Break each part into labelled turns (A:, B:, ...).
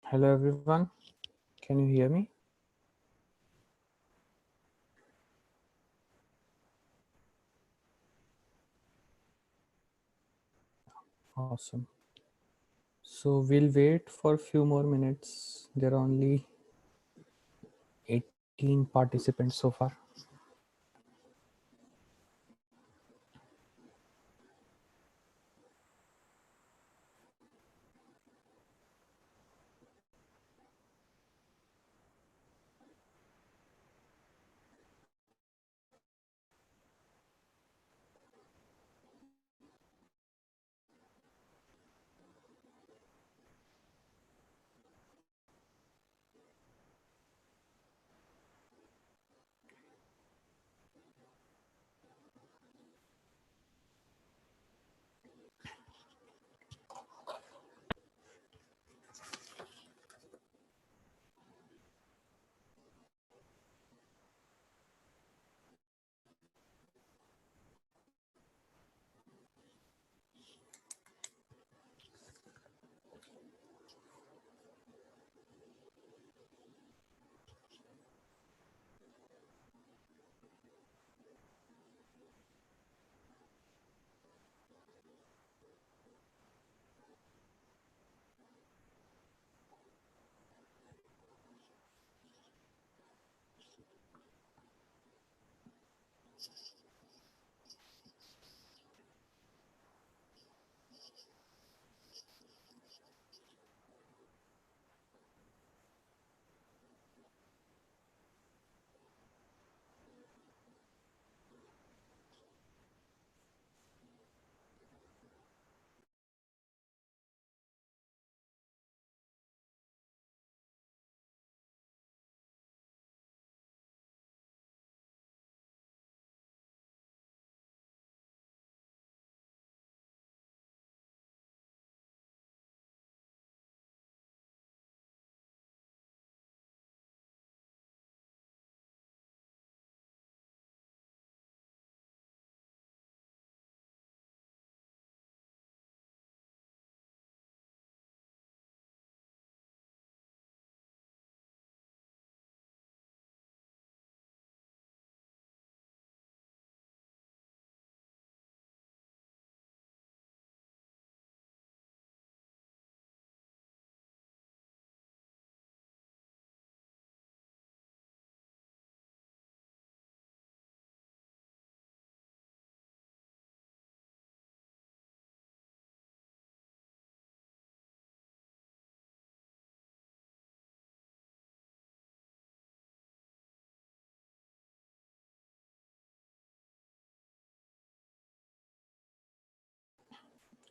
A: Hello everyone, can you hear me? Awesome. So we'll wait for a few more minutes. There are only 18 participants so far.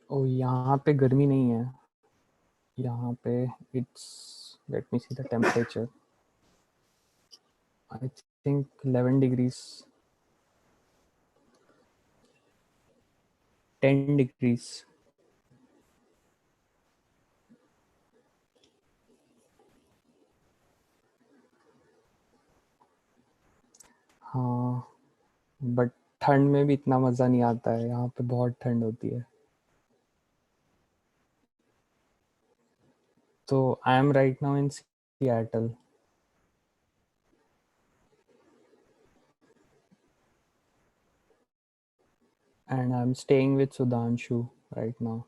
A: Oh, यहाँ पे गर्मी नहीं है. यहाँ पे it's, let me see the temperature. I think 11 degrees, 10 degrees. हाँ, but ठंड में भी इतना मज़ा नहीं आता है. यहाँ पे बहुत ठंड होती है. So I am right now in Seattle and I'm staying with Sudhanshu right now.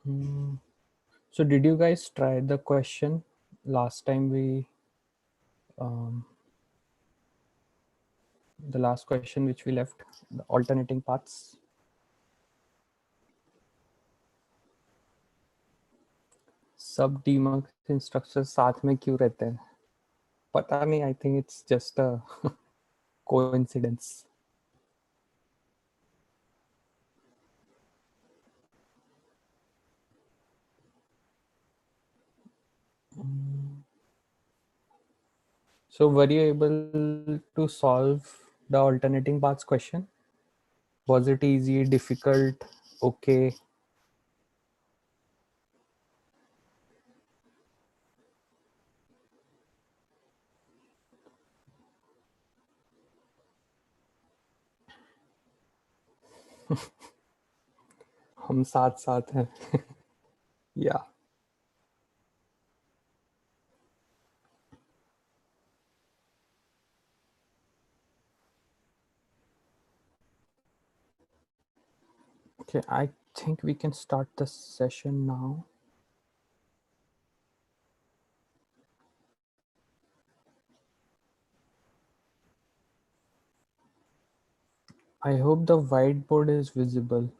A: Hmm. So did you guys try the question last time um, the last question which we left, the alternating paths? सब demux instructors साथ में क्यों रहते हैं? पता नहीं, I think it's just a coincidence. So were you able to solve the alternating paths question? Was it easy, difficult, okay? हम साथ साथ हैं. Yeah. Okay, I think we can start the session now. I hope the whiteboard is visible.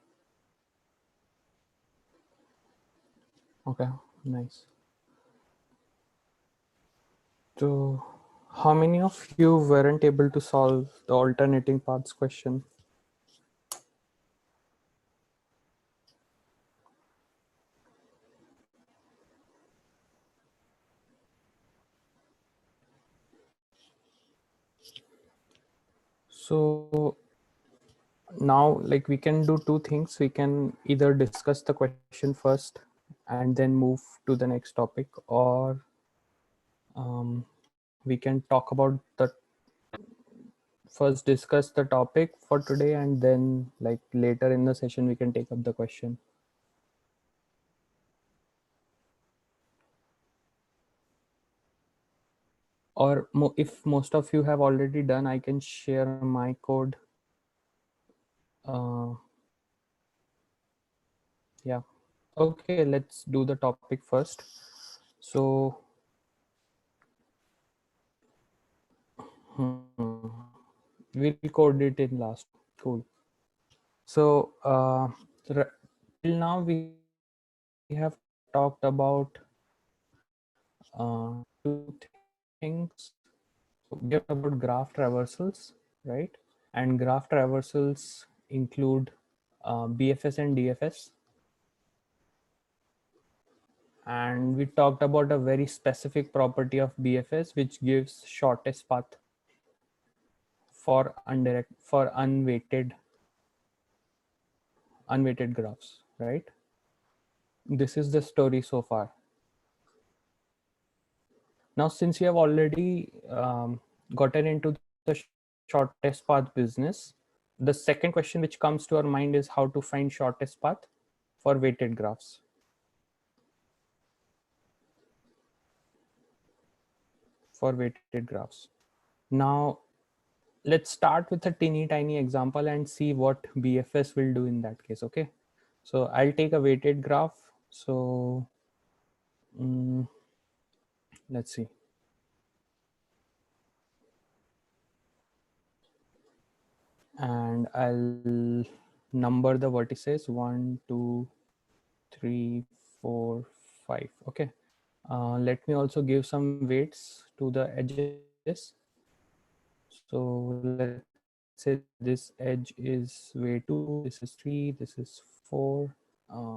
A: Okay, nice. So, how many of you weren't able to solve the alternating paths question? So now, like, we can do two things. We can either discuss the question first and then move to the next topic, or we can talk about the first discuss the topic for today, and then like later in the session we can take up the question. Or if most of you have already done, I can share my code. uh, yeah, okay, let's do the topic first. So we'll code it in last. Cool. So till now we have talked about two things. We have talked about graph traversals, right? And graph traversals include BFS and DFS. And we talked about a very specific property of BFS, which gives shortest path for unweighted graphs, right? This is the story so far. Now, since you have already gotten into the shortest path business, the second question which comes to our mind is how to find shortest path for weighted graphs. Now, let's start with a teeny tiny example and see what BFS will do in that case. Okay, so I'll take a weighted graph. So let's see. And I'll number the vertices 1, 2, 3, 4, 5. Okay. Let me also give some weights to the edges. So let's say this edge is weight 2, this is 3, this is 4,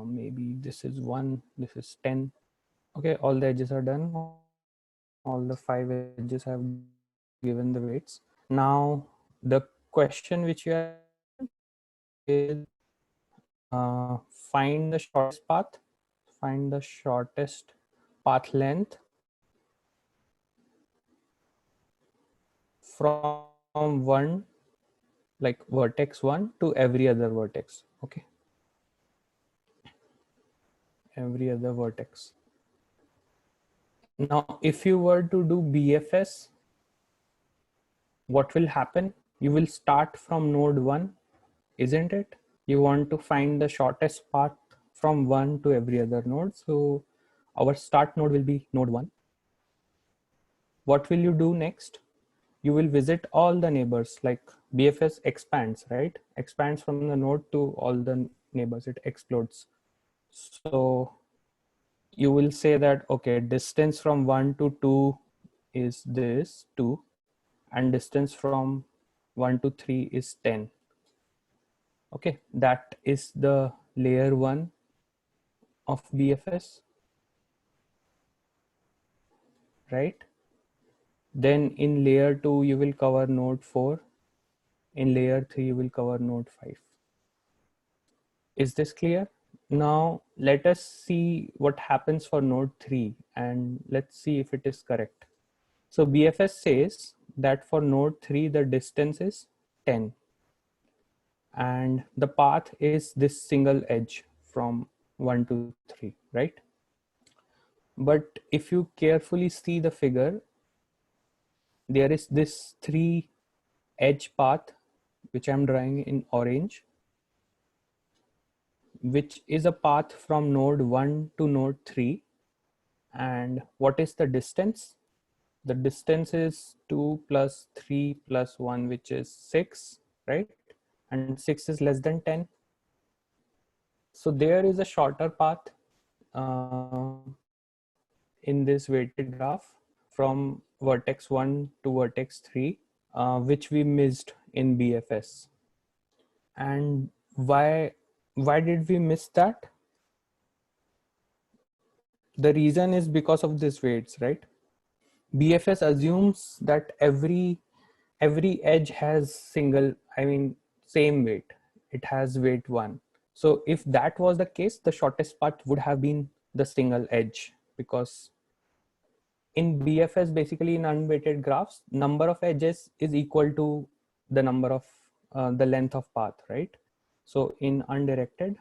A: maybe this is 1, this is 10. Okay, all the edges are done. All the 5 edges have given the weights. Now the question which you have is find the shortest path length from one, like vertex 1 to every other vertex. Okay, every other vertex. Now if you were to do BFS, what will happen? You will start from node 1, isn't it? You want to find the shortest path from 1 to every other node. So our start node will be node 1. What will you do next? You will visit all the neighbors. Like BFS expands, right? Expands from the node to all the neighbors. It explodes. So you will say that, okay, distance from 1 to 2 is this 2, and distance from 1 to 3 is 10. Okay, that is the layer 1 of BFS, right? Then in layer 2 you will cover node 4, In layer 3, you will cover node 5. Is this clear? Now let us see what happens for node 3 and let's see if it is correct. So BFS says that for node 3, the distance is 10 and the path is this single edge from 1 to 3, right? But if you carefully see the figure, there is this 3 edge path, which I'm drawing in orange, which is a path from node 1 to node 3. And what is the distance? The distance is 2 plus 3 plus 1, which is 6, right? And 6 is less than 10. So there is a shorter path uh, in this weighted graph from vertex 1 to vertex 3, which we missed in BFS. And why did we miss that? The reason is because of these weights, right? BFS assumes that every edge has same weight. It has weight 1. So if that was the case, the shortest path would have been the single edge, because in BFS, basically in unweighted graphs, number of edges is equal to the number of the length of path, right? So in undirected,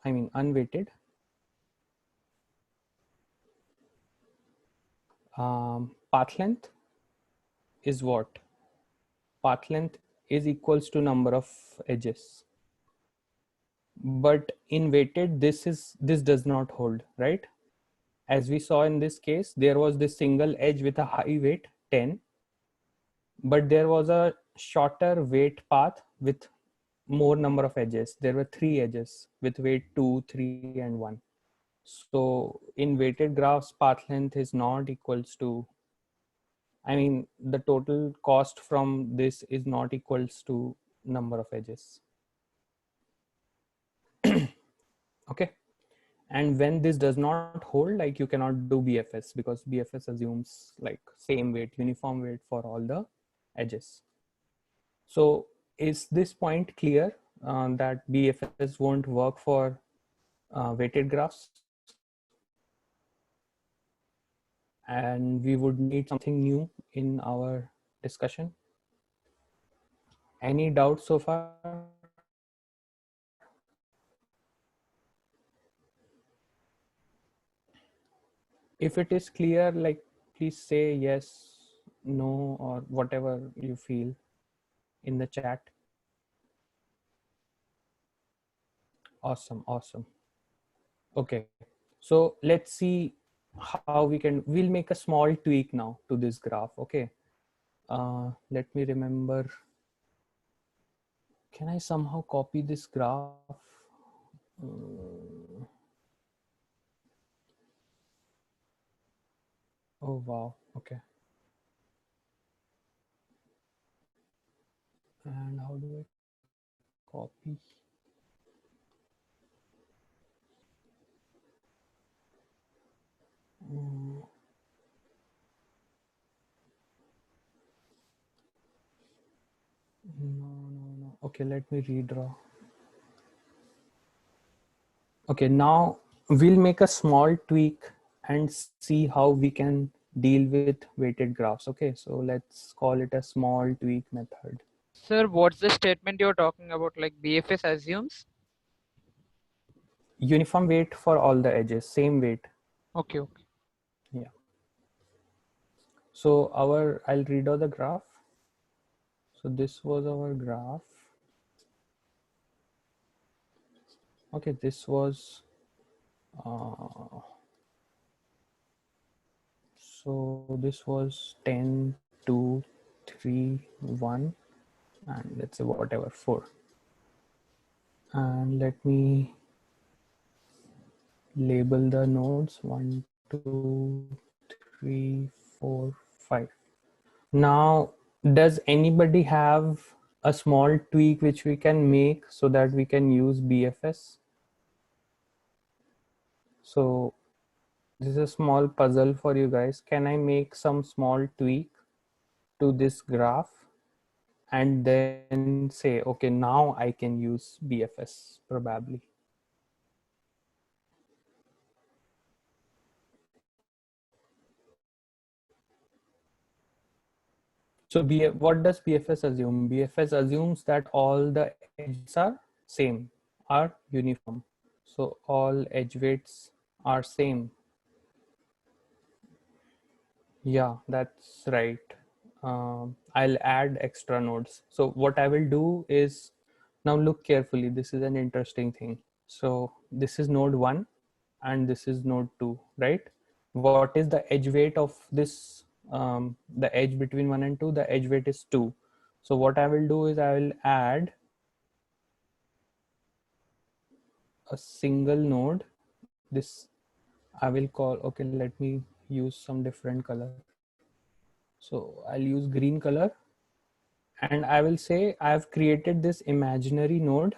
A: unweighted, path length is what? Path length is equals to number of edges. But in weighted, this does not hold, right? As we saw in this case, there was this single edge with a high weight 10, but there was a shorter weight path with more number of edges. There were 3 edges with weight 2, 3, and 1. So in weighted graphs, path length is not equals to, the total cost from this is not equals to number of edges. Okay. And when this does not hold, like, you cannot do BFS, because BFS assumes like same weight, uniform weight for all the edges. So is this point clear, that BFS won't work for weighted graphs? And we would need something new in our discussion. Any doubts so far? If it is clear, like, please say yes, no, or whatever you feel in the chat. Awesome. Okay, so let's see how we'll make a small tweak now to this graph. Okay, let me remember. Can I somehow copy this graph? Oh wow, okay. And how do I copy? No. Okay, let me redraw. Okay, now we'll make a small tweak and see how we can deal with weighted graphs. Okay, so let's call it a small tweak method.
B: Sir, what's the statement you're talking about? Like BFS assumes?
A: Uniform weight for all the edges, same weight.
B: Okay.
A: Yeah. So I'll redraw the graph. So this was our graph. Okay, this was, so this was 10, 2, 3, 1, and let's say whatever, 4. And let me label the nodes 1, 2, 3, 4, 5. Now, does anybody have a small tweak which we can make so that we can use BFS? So this is a small puzzle for you guys. Can I make some small tweak to this graph and then say, okay, now I can use BFS probably. So what does BFS assume? BFS assumes that all the edges are same, are uniform. So all edge weights are same. Yeah, that's right. I'll add extra nodes. So what I will do is, now look carefully, this is an interesting thing. So this is node 1 and this is node 2, right? What is the edge weight of this, the edge between 1 and 2? The edge weight is 2. So what I will do is I will add a single node. This I will call, okay, let me use some different color. So I'll use green color, and I will say I've created this imaginary node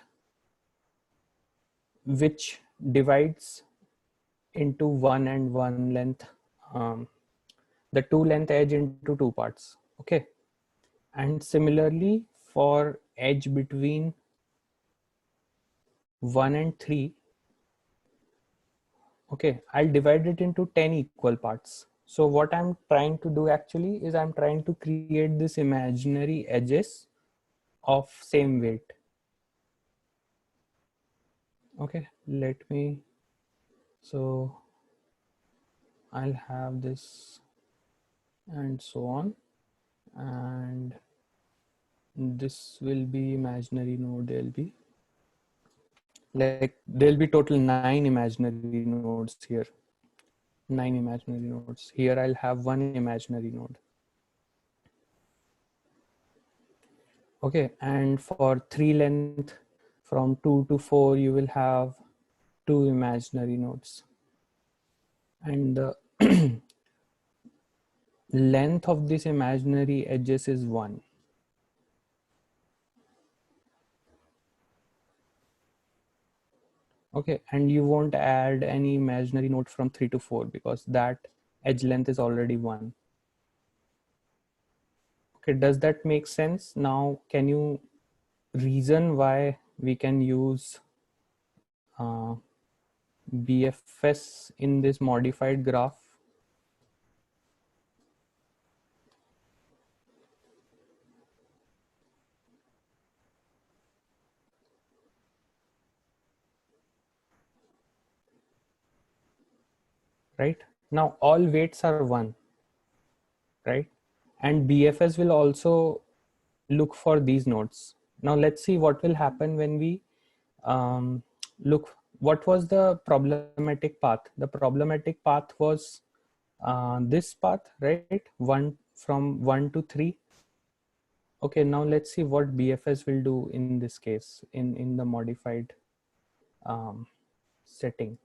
A: which divides into 1 and 1 length, um, the 2 length edge into 2 parts. Okay. And similarly for edge between 1 and 3, okay, I'll divide it into 10 equal parts. So what I'm trying to do actually is I'm trying to create this imaginary edges of same weight. Okay, let me, so I'll have this and so on, and this will be imaginary node. There'll be total 9 imaginary nodes here. 9 imaginary nodes. Here I'll have 1 imaginary node. Okay, and for 3 length from 2 to 4, you will have 2 imaginary nodes. And the length of this imaginary edges is 1. Okay, and you won't add any imaginary node from 3 to 4 because that edge length is already 1. Okay, does that make sense? Now, can you reason why we can use uh, BFS in this modified graph? Right? Now, all weights are 1, right? And BFS will also look for these nodes. Now, let's see what will happen when we look. What was the problematic path? The problematic path was this path, right? 1 from 1 to 3. Okay, now let's see what BFS will do in this case, in the modified setting.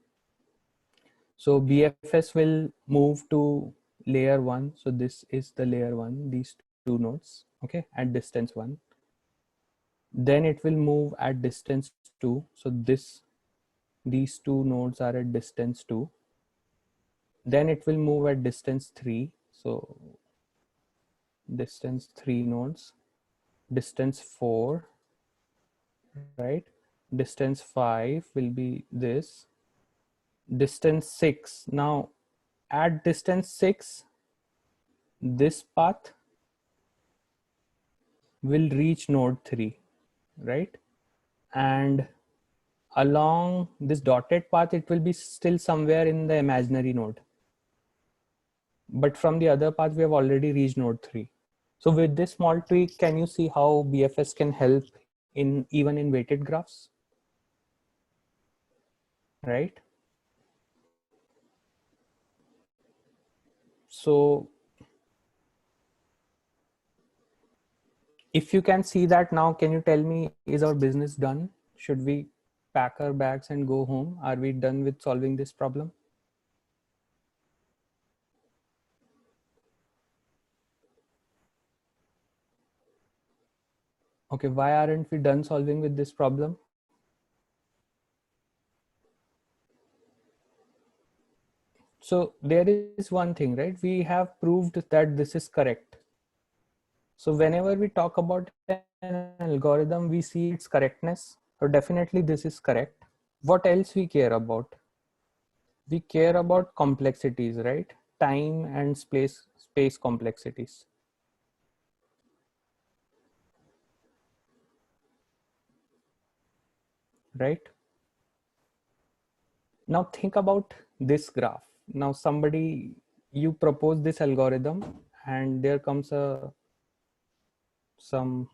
A: So BFS will move to layer 1. So this is the layer 1, these 2 nodes, okay, at distance 1. Then it will move at distance 2. So these 2 nodes are at distance 2. Then it will move at distance 3. So distance 3 nodes, distance 4, right? Distance 5 will be this, distance 6. Now at distance 6, this path will reach node 3, right? And along this dotted path, it will be still somewhere in the imaginary node. But from the other path, we have already reached node 3. So with this small tweak, can you see how BFS can help in even in weighted graphs, right? So if you can see that now, can you tell me, is our business done? Should we pack our bags and go home? Are we done with solving this problem? Okay, why aren't we done solving with this problem? So there is one thing, right? We have proved that this is correct. So whenever we talk about an algorithm, we see its correctness. So definitely this is correct. What else we care about? We care about complexities, right? Time and space complexities. Right? Now think about this graph. Now you propose this algorithm and there comes some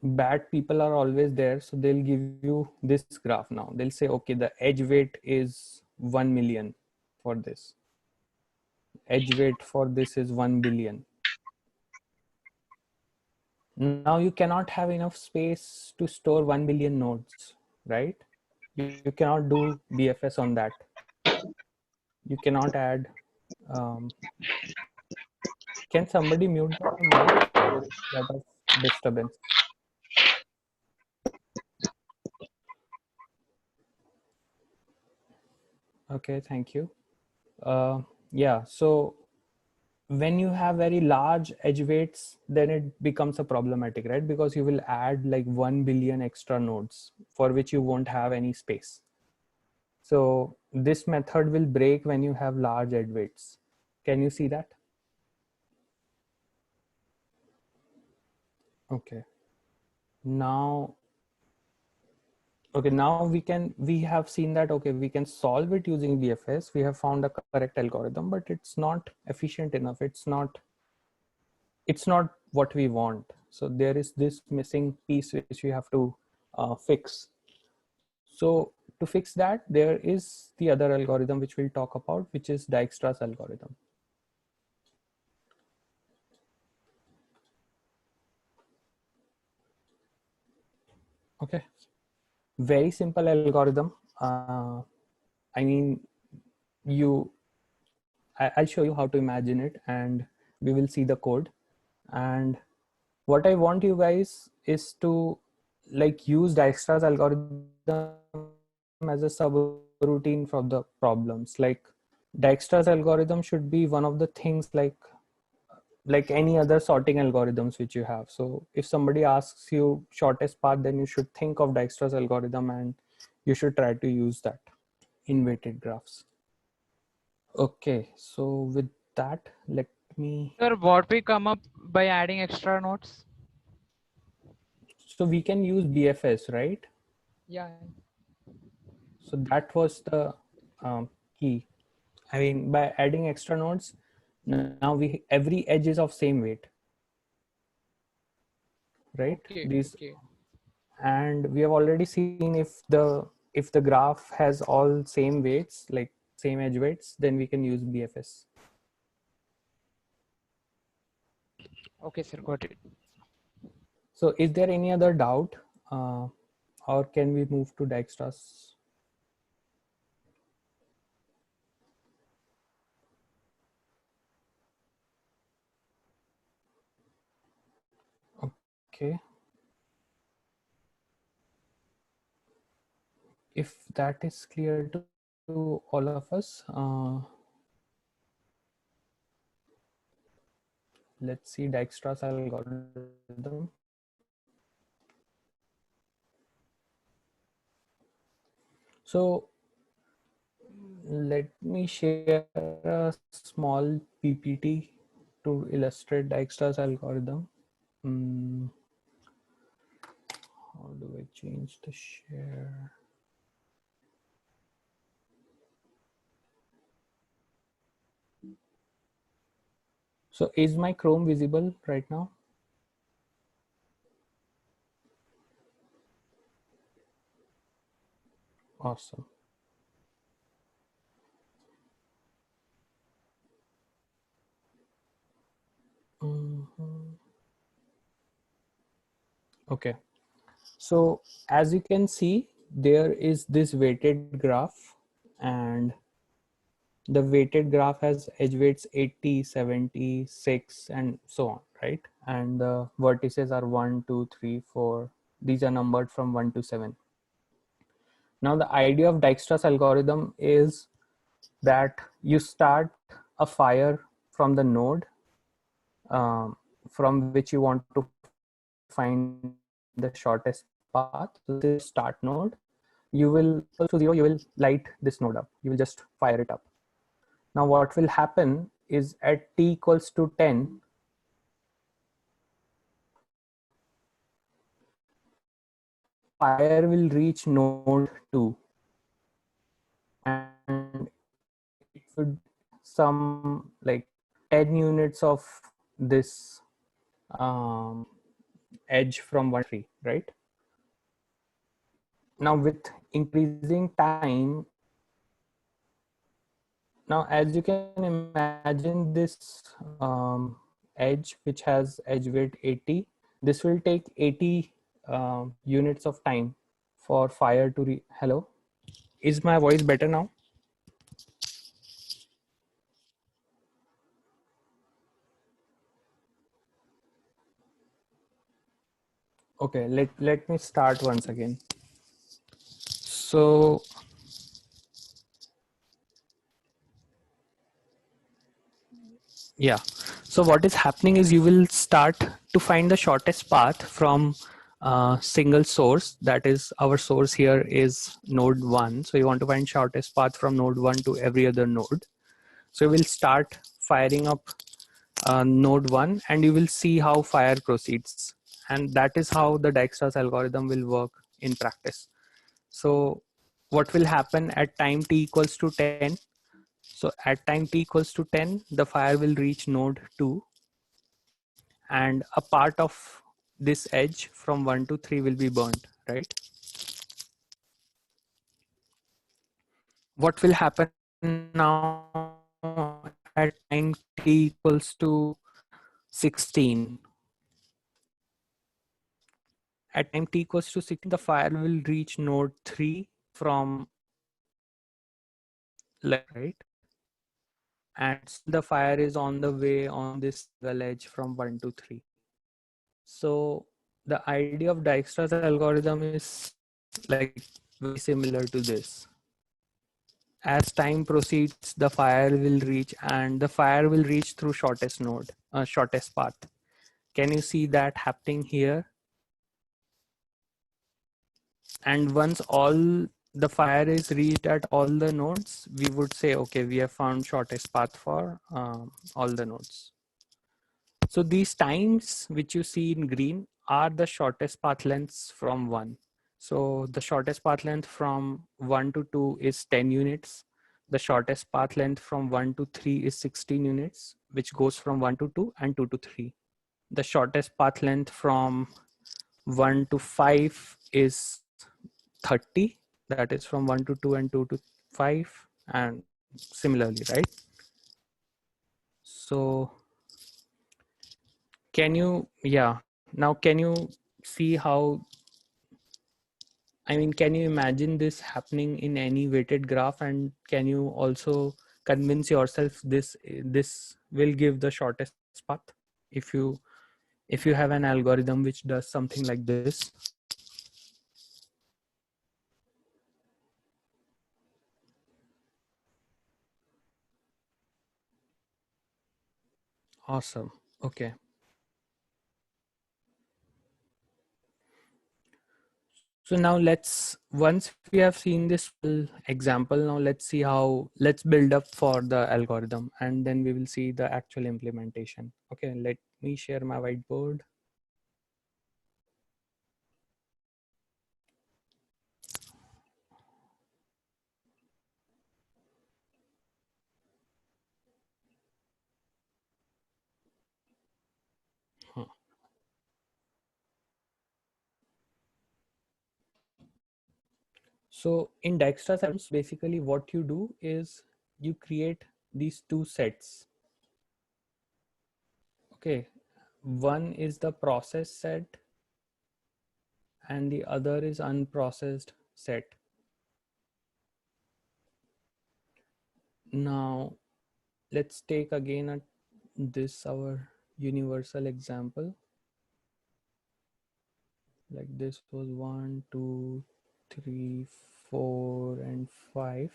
A: bad people are always there. So they'll give you this graph now. They'll say, okay, the edge weight is 1 million for this. Edge weight for this is 1 billion. Now you cannot have enough space to store 1 billion nodes, right? You cannot do BFS on that. You cannot add. Um, can somebody mute the mic? There is a lot of disturbance. Okay, thank you. Yeah, so when you have very large edge weights, then it becomes a problematic, right? Because you will add like 1 billion extra nodes for which you won't have any space. So this method will break when you have large edge weights. Can you see that? Okay. Now, okay, now we have seen that, okay, we can solve it using BFS. We have found a correct algorithm, but it's not efficient enough. It's not what we want. So there is this missing piece which we have to fix. So to fix that, there is the other algorithm which we'll talk about, which is Dijkstra's algorithm. Okay, very simple algorithm. I mean, I'll show you how to imagine it and we will see the code. And what I want you guys is to like use Dijkstra's algorithm as a subroutine for the problems. Like Dijkstra's algorithm should be one of the things like any other sorting algorithms which you have. So if somebody asks you shortest path, then you should think of Dijkstra's algorithm and you should try to use that in weighted graphs. Okay, so with that, let me.
B: Sir, what we come up by adding extra nodes?
A: So we can use BFS, right?
B: Yeah.
A: So that was the key. I mean, by adding extra nodes, now every edge is of same weight, right?
B: Okay.
A: These,
B: Okay.
A: and we have already seen if the graph has all same weights, like same edge weights, then we can use BFS.
B: Okay, sir. Got it.
A: So is there any other doubt, or can we move to Dijkstra's? Okay. If that is clear to all of us, let's see Dijkstra's algorithm. So let me share a small PPT to illustrate Dijkstra's algorithm. How do I change the share? So is my Chrome visible right now? Awesome. Okay. So as you can see, there is this weighted graph, and the weighted graph has edge weights 80, 76, and so on, right? And the vertices are 1, 2, 3, 4. These are numbered from 1 to 7. Now the idea of Dijkstra's algorithm is that you start a fire from the node from which you want to find the shortest path. So this start node, you will equal to 0, you will light this node up. You will just fire it up. Now what will happen is at t equals to 10, fire will reach node 2 and it would some like 10 units of this edge from 1 to 3, right? Now with increasing time, now as you can imagine this edge which has edge weight 80, this will take 80 units of time for fire to hello, is my voice better now? Okay, let me start once again. So yeah, so what is happening is you will start to find the shortest path from single source. That is, our source here is node 1, so you want to find shortest path from node 1 to every other node. So you will start firing up node 1 and you will see how fire proceeds, and that is how the Dijkstra's algorithm will work in practice. So what will happen at time t equals to 10? So at time t equals to 10, the fire will reach node 2 and a part of this edge from 1 to 3 will be burnt, right? What will happen now at time t equals to 16? At time t equals to 16, the fire will reach node 3 from left, right? And the fire is on the way on this single edge from 1 to 3. So the idea of Dijkstra's algorithm is like very similar to this. As time proceeds, the fire will reach and the fire will reach through shortest node, shortest path. Can you see that happening here? And once all the fire is reached at all the nodes, we would say, okay, we have found shortest path for all the nodes. So these times which you see in green are the shortest path lengths from 1. So the shortest path length from 1 to 2 is 10 units. The shortest path length from 1 to 3 is 16 units, which goes from 1 to 2 and 2 to 3. The shortest path length from 1 to 5 is 30. That is from 1 to 2 and 2 to 5, and similarly, right? So can you, yeah, now can you see how, I mean, can you imagine this happening in any weighted graph, and can you also convince yourself this will give the shortest path if you have an algorithm which does something like this? Awesome. Okay. So now once we have seen this example, now let's build up for the algorithm and then we will see the actual implementation. Okay, let me share my whiteboard. So in Dijkstra's algorithms, basically what you do is you create these two sets. Okay, one is the process set and the other is unprocessed set. Now let's take again this our universal example. Like this was 1, 2, 3, 4, and 5,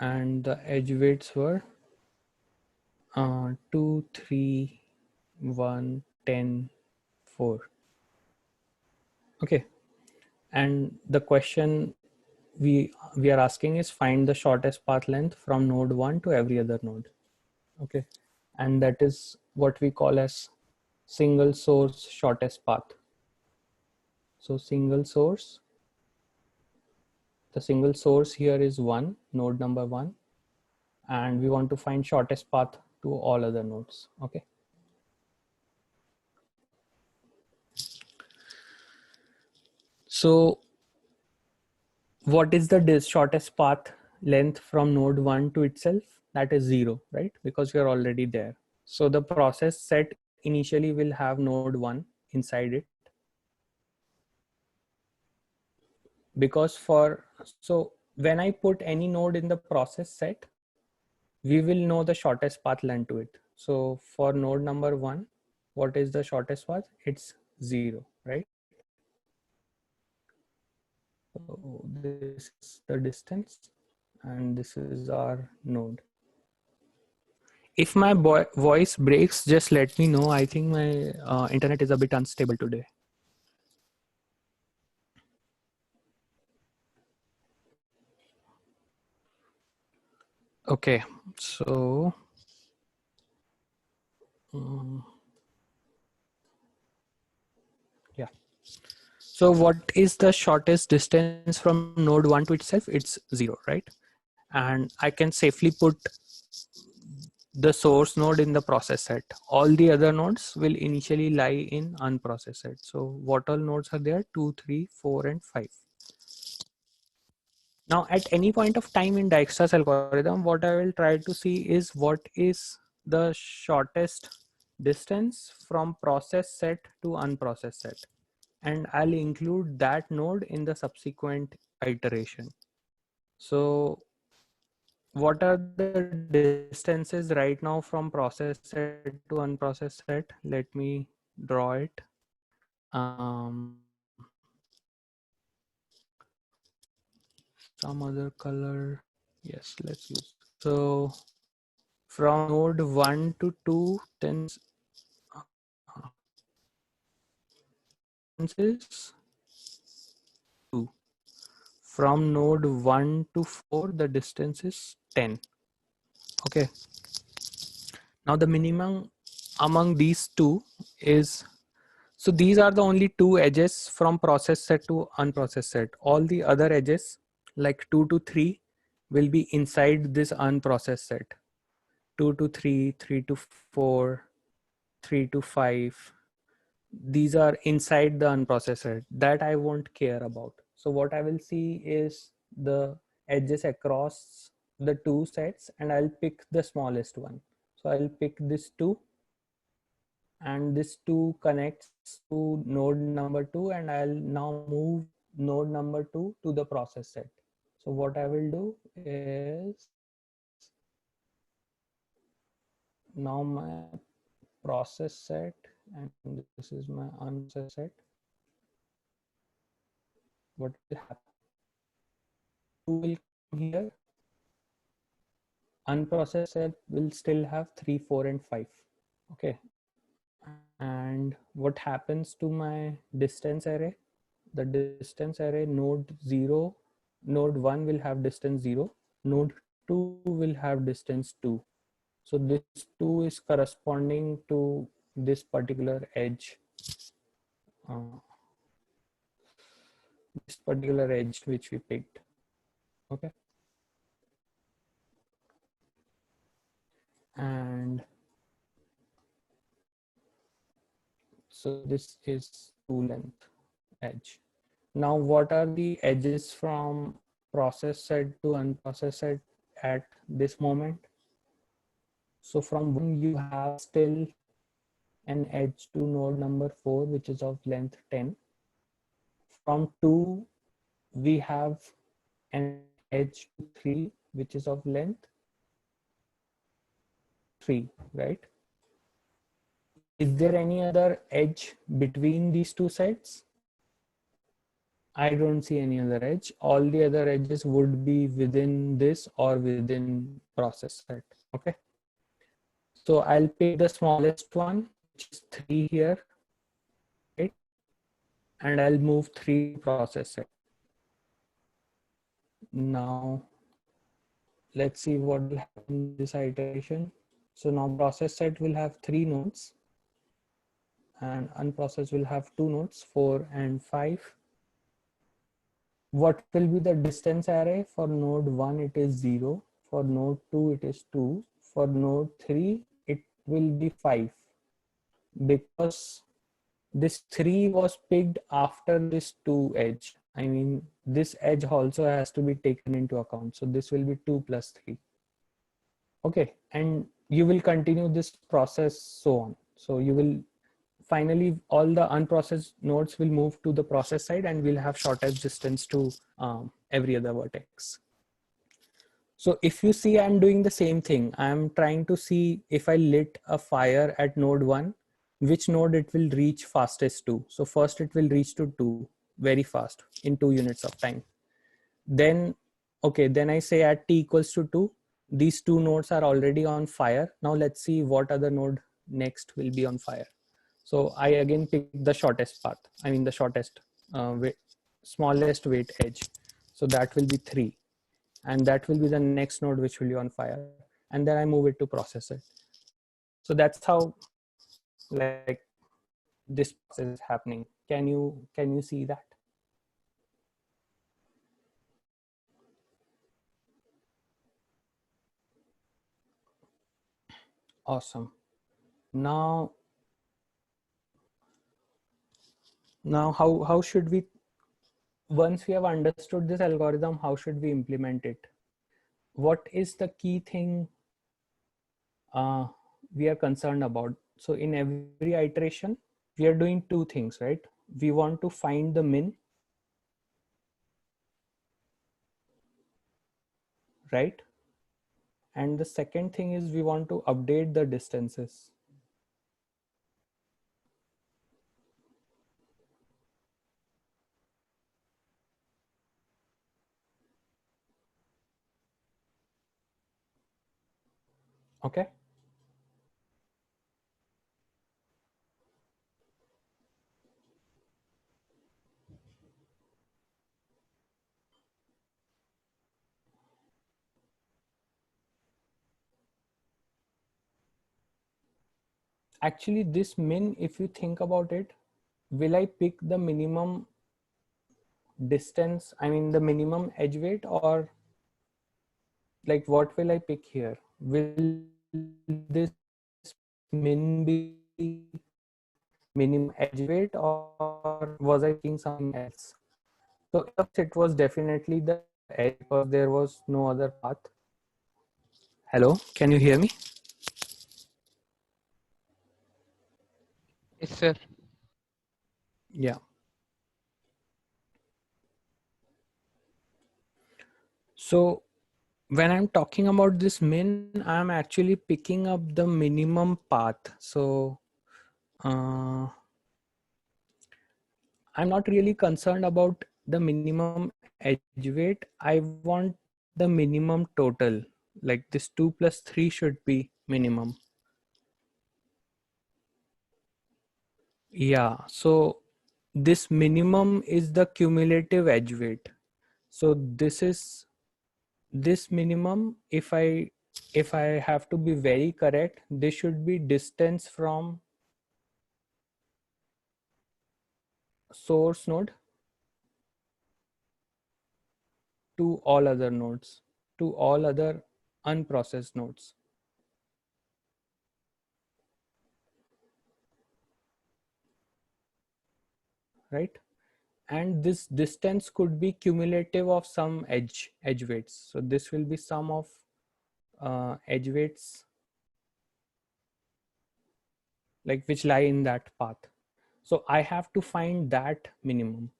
A: and the edge weights were 2, 3, 1, 10, 4. Okay. And the question we are asking is find the shortest path length from node 1 to every other node. Okay. And that is what we call as single source shortest path. So single source, the single source here is 1, node number 1, and we want to find shortest path to all other nodes. Okay. So what is the shortest path length from node 1 to itself? That is 0, right? Because we are already there. So the process set initially will have node 1 inside it. Because so when I put any node in the process set, we will know the shortest path length to it. So for node number 1, what is the shortest path? It's 0, right? So this is the distance and this is our node. If my voice breaks, just let me know. I think my internet is a bit unstable today. Okay, so yeah. So what is the shortest distance from node 1 to itself? It's 0, right? And I can safely put the source node in the process set. All the other nodes will initially lie in unprocessed set. So what all nodes are there? 2, 3, 4, and 5. Now at any point of time in Dijkstra's algorithm, what I will try to see is what is the shortest distance from process set to unprocessed set. And I'll include that node in the subsequent iteration. So what are the distances right now from process set to unprocessed set? Let me draw it. Some other color. Yes, let's use. So from node 1 to 2, then is 2. From node 1 to 4, the distance is 10. Okay. Now the minimum among these two is, so these are the only two edges from process set to unprocessed set. All the other edges like 2 to 3 will be inside this unprocessed set. 2 to 3, 3 to 4, 3 to 5. These are inside the unprocessed set that I won't care about. So what I will see is the edges across the two sets and I'll pick the smallest one. So I'll pick this 2 and this 2 connects to node number 2 and I'll now move node number 2 to the process set. So what I will do is now my process set and this is my unprocessed set. What will happen? 2 will come here. Unprocessed set will still have 3, 4, and 5. Okay. And what happens to my distance array? The distance array node 0, node 1 will have distance 0, node 2 will have distance 2. So this 2 is corresponding to this particular edge. This particular edge which we picked. Okay. And so this is 2 length edge. Now what are the edges from process set to unprocessed set at this moment? So from 1 you have still an edge to node number 4 which is of length 10. From 2 we have an edge to 3 which is of length 3, right? Is there any other edge between these two sets? I don't see any other edge. All the other edges would be within this or within process set. Okay. So I'll pick the smallest one, which which is 3 here, right? And I'll move 3 to process set. Now, let's see what will happen in this iteration. So now process set will have 3 nodes and unprocessed will have 2 nodes, 4 and 5. What will be the distance array? For node 1, it is 0. For node 2, it is 2. For node 3, it will be 5. Because this 3 was picked after this 2 edge. I mean, this edge also has to be taken into account. So this will be 2 plus 3. Okay, and you will continue this process so on. So you will finally, all the unprocessed nodes will move to the process side and we'll have shortest distance to every other vertex. So if you see, I'm doing the same thing. I'm trying to see if I lit a fire at node 1, which node it will reach fastest to. So first it will reach to 2 very fast in 2 units of time. Then, okay, then I say at t equals to 2, these 2 nodes are already on fire. Now let's see what other node next will be on fire. So I again pick the shortest path. I mean the shortest, smallest weight edge. So that will be 3. And that will be the next node which will be on fire. And then I move it to process it. So that's how like this process is happening. Can you see that? Awesome. Now how should we, once we have understood this algorithm, how should we implement it? What is the key thing we are concerned about? So in every iteration, we are doing 2 things, right? We want to find the min, right? And the second thing is we want to update the distances. Okay. Actually, this min, if you think about it, will I pick the minimum distance? I mean, the minimum edge weight, or like what will I pick here? Will this min be minimum edge weight, or was I picking something else? So it was definitely the edge because there was no other path. Hello, can you hear me?
B: Yes, sir.
A: Yeah. So when I'm talking about this min, I'm actually picking up the minimum path. So I'm not really concerned about the minimum edge weight. I want the minimum total. Like this 2 plus 3 should be minimum. Yeah. So this minimum is the cumulative edge weight. So this minimum, if I have to be very correct, this should be distance from source node to all other nodes, to all other unprocessed nodes, right? And this distance could be cumulative of some edge weights. So this will be sum of edge weights like which lie in that path. So I have to find that minimum.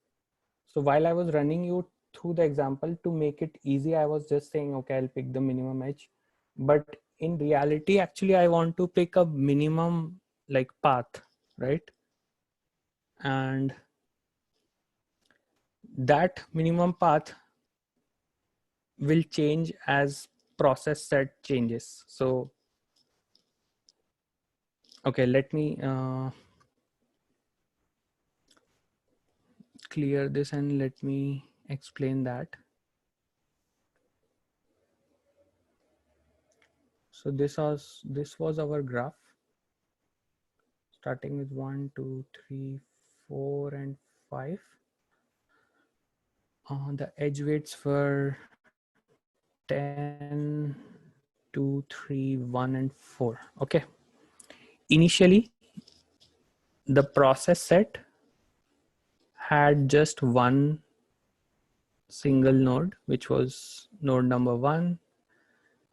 A: So while I was running you through the example to make it easy, I was just saying, okay, I'll pick the minimum edge. But in reality, actually, I want to pick a minimum like path, right? And that minimum path will change as process set changes. So Okay, let me clear this and let me explain that. So this was our graph, starting with 1, 2, 3, 4, and 5. The edge weights were 10, 2, 3, 1, and 4. Okay. Initially, the process set had just one single node, which was node number 1.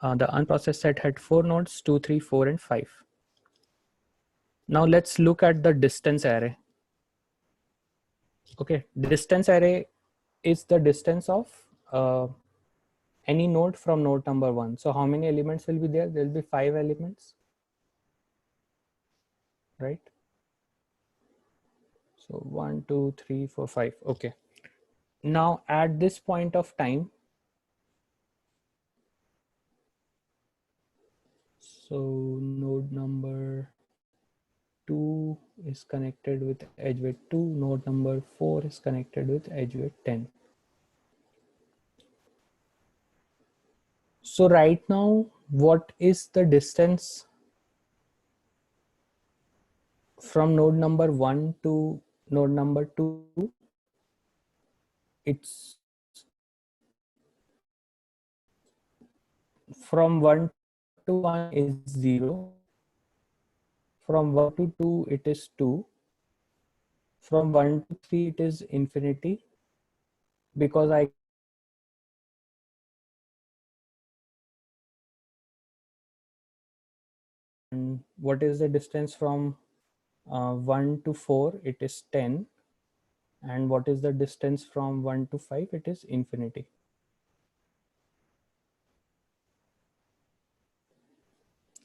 A: The unprocessed set had 4 nodes, 2, 3, 4, and 5. Now let's look at the distance array. Okay, distance array is the distance of any node from node number 1. So how many elements will be there? There will be 5 elements, right? So 1, 2, 3, 4, 5. Okay. Now at this point of time, so node number 2 is connected with edge weight 2, node number 4 is connected with edge weight 10. So right now, what is the distance from node number 1 to node number 2? It's from 1 to 1 is 0. From 1 to 2, it is 2. From 1 to 3, it is infinity, because I what is the distance from 1 to 4? It is 10. And what is the distance from 1 to 5? It is infinity.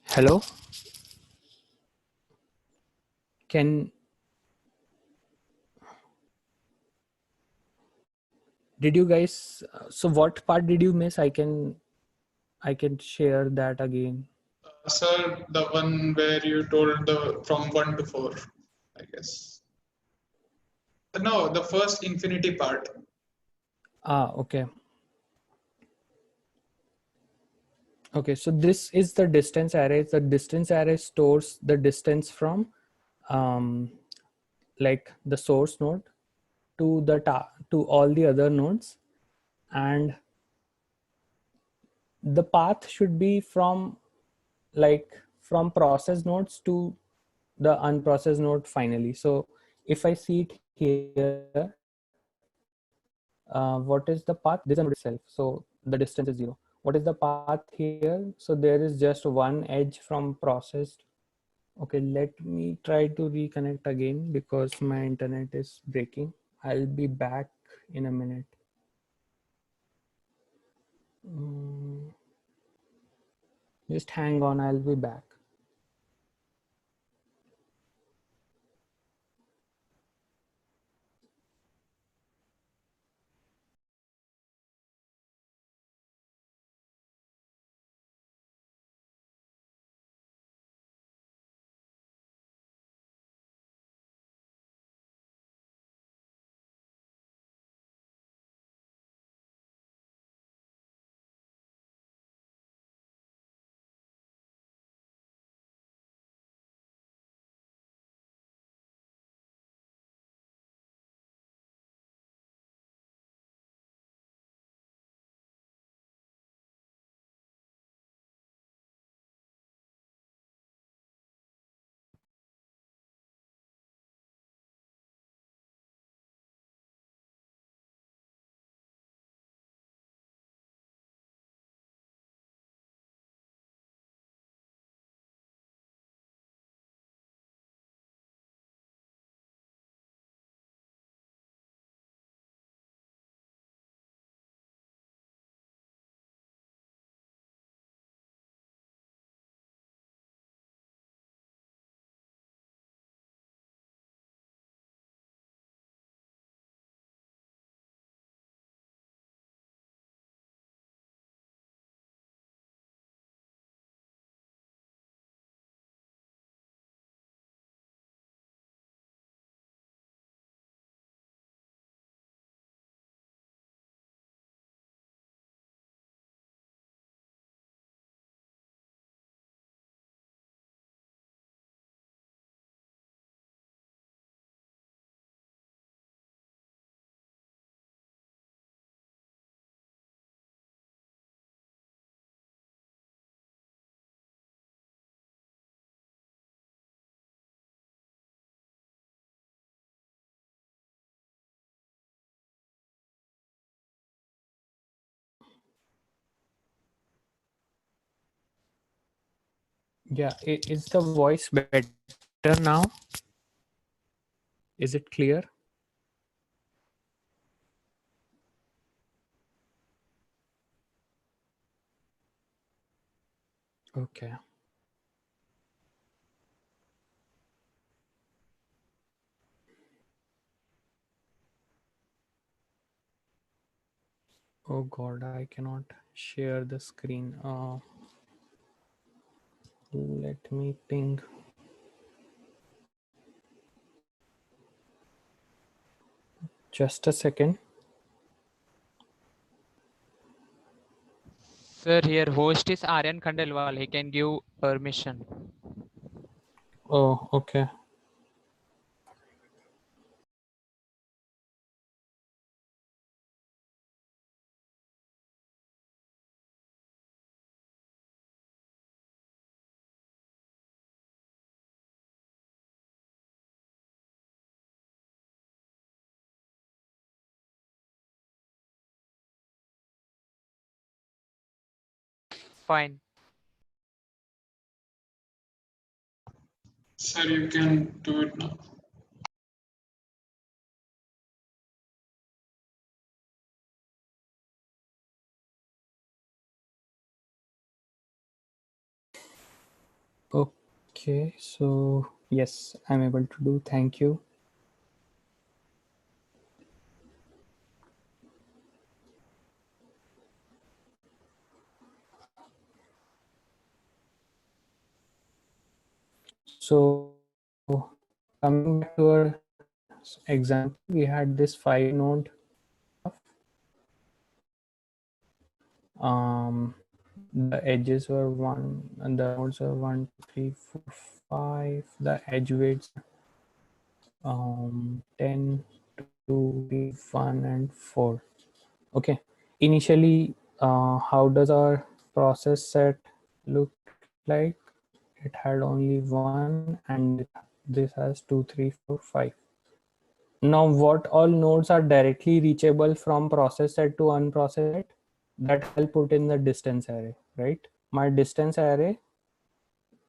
A: Hello? Did you guys, so what part did you miss? I can share that again.
C: Sir, the one where you told the from 1 to 4, I guess. No, the first infinity part.
A: Okay. Okay, so this is the distance array. The distance array stores the distance from like the source node to the to all the other nodes, and the path should be from from process nodes to the unprocessed node finally. So if I see it here, what is the path? This is a node itself, so the distance is 0. What is the path here? So there is just one edge from processed. Okay, let me try to reconnect again because my internet is breaking. I'll be back in a minute. Just hang on, I'll be back. Yeah, is the voice better now? Is it clear? Okay. Oh God, I cannot share the screen. Let me ping. Just a second.
B: Sir, here host is Aryan Khandelwal. He can give permission.
A: Oh, okay.
B: Fine.
C: Sir, you can do it now.
A: Okay, so yes, I'm able to do. Thank you. So coming back to our example, we had this 5 node. The edges were 1 and the nodes were 1, 2, 3, 4, 5. The edge weights 10, 2, 3, 1 and 4. Okay. Initially, how does our process set look like? It had only 1 and this has 2, 3, 4, 5. Now, what all nodes are directly reachable from process set to unprocessed set? That I'll put in the distance array, right? My distance array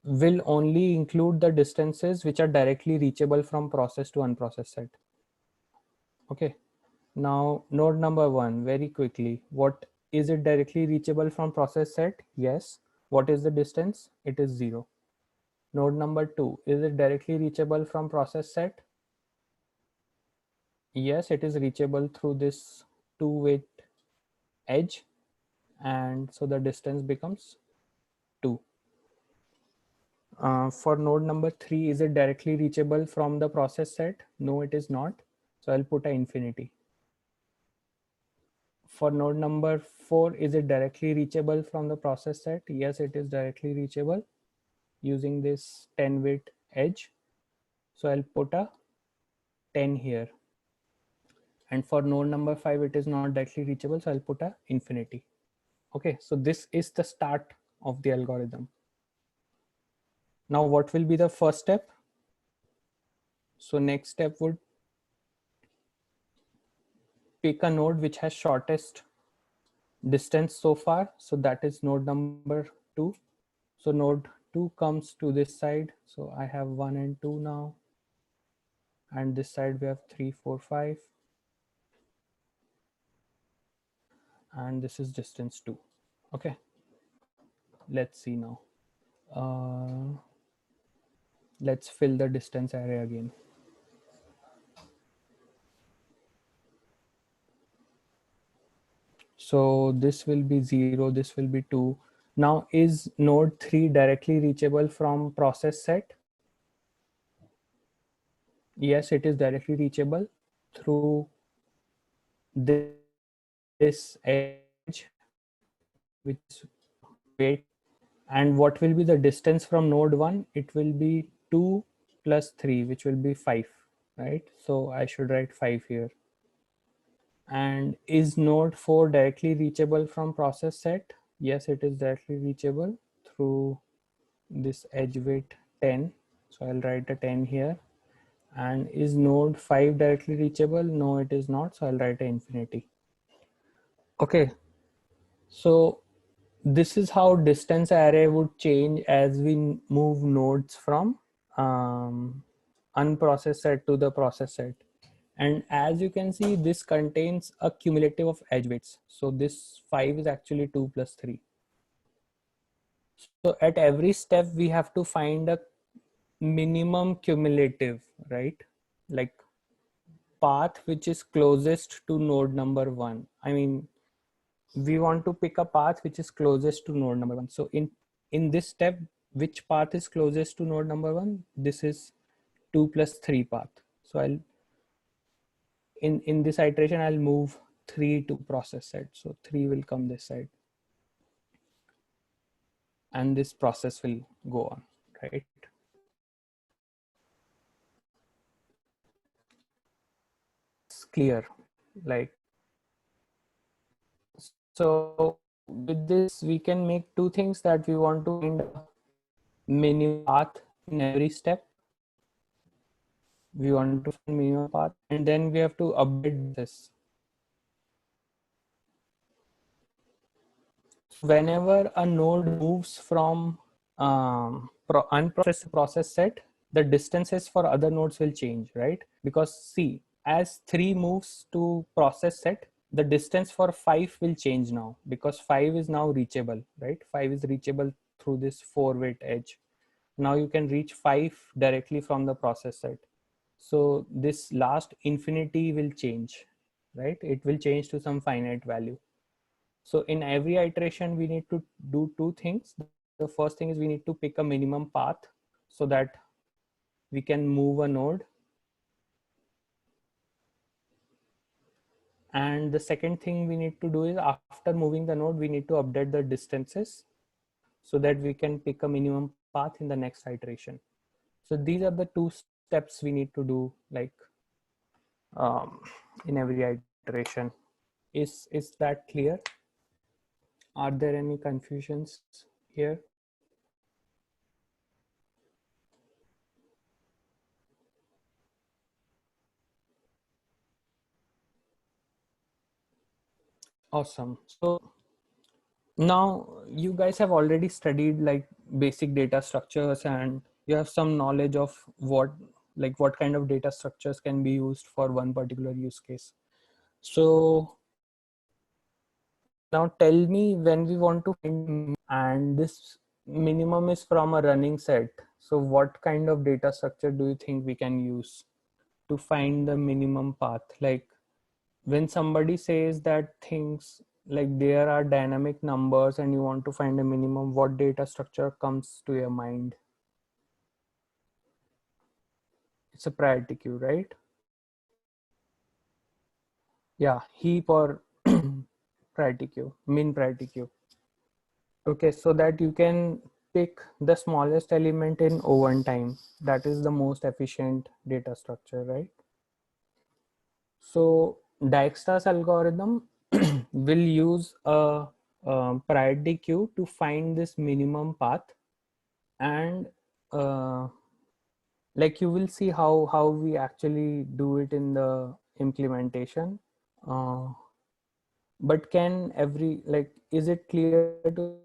A: will only include the distances which are directly reachable from process to unprocessed set. Okay. Now, node number 1, very quickly. What is it directly reachable from process set? Yes. What is the distance? It is 0. Node number 2, is it directly reachable from process set? Yes, it is reachable through this 2-way edge, and so the distance becomes 2. For node number 3, is it directly reachable from the process set? No, it is not. So I'll put a infinity. For node number 4, is it directly reachable from the process set? Yes, it is directly reachable using this 10-weight edge. So I'll put a 10 here. And for node number 5, it is not directly reachable. So I'll put a infinity. Okay, so this is the start of the algorithm. Now, what will be the first step? So next step would pick a node which has shortest distance so far. So that is node number 2. So node 2 comes to this side. So I have 1 and 2 now. And this side we have 3, 4, 5. And this is distance 2. Okay. Let's see now. Let's fill the distance array again. So this will be 0, this will be 2. Now is node 3 directly reachable from process set? Yes, it is directly reachable through this edge, which is weight. And what will be the distance from node 1? It will be 2 plus 3, which will be 5, right? So I should write 5 here. And is node 4 directly reachable from process set? Yes, it is directly reachable through this edge weight 10. So I'll write a 10 here. And is node 5 directly reachable? No, it is not. So I'll write an infinity. Okay. So this is how distance array would change as we move nodes from unprocessed set to the processed set. And as you can see, this contains a cumulative of edge weights. So this 5 is actually 2 plus 3. So at every step, we have to find a minimum cumulative, right? Like path which is closest to node number 1. I mean, we want to pick a path which is closest to node number 1. So in this step, which path is closest to node number 1? This is 2 plus 3 path. So I'll in this iteration, I'll move 3 to process set. So 3 will come this side. And this process will go on, right? It's clear. Like, so with this, we can make two things, that we want to find a minimum path in every step. We want to find minimum path, and then we have to update this. Whenever a node moves from unprocessed to process set, the distances for other nodes will change, right? Because see, as 3 moves to process set, the distance for 5 will change now, because 5 is now reachable, right? 5 is reachable through this 4-weight edge. Now you can reach 5 directly from the process set. So this last infinity will change, right? It will change to some finite value. So in every iteration, we need to do two things. The first thing is we need to pick a minimum path so that we can move a node. And the second thing we need to do is, after moving the node, we need to update the distances so that we can pick a minimum path in the next iteration. So these are the two steps we need to do, like in every iteration. Is that clear? Are there any confusions here? Awesome. So now you guys have already studied like basic data structures, and you have some knowledge of what kind of data structures can be used for one particular use case. So now tell me, when we want to find, and this minimum is from a running set, so what kind of data structure do you think we can use to find the minimum path? Like, when somebody says that things like there are dynamic numbers and you want to find a minimum, what data structure comes to your mind? It's a priority queue, right? Yeah, heap or priority queue, min priority queue. Okay, so that you can pick the smallest element in O1 time. That is the most efficient data structure, right? So Dijkstra's algorithm will use a priority queue to find this minimum path, and like you will see how we actually do it in the implementation. But is it clear to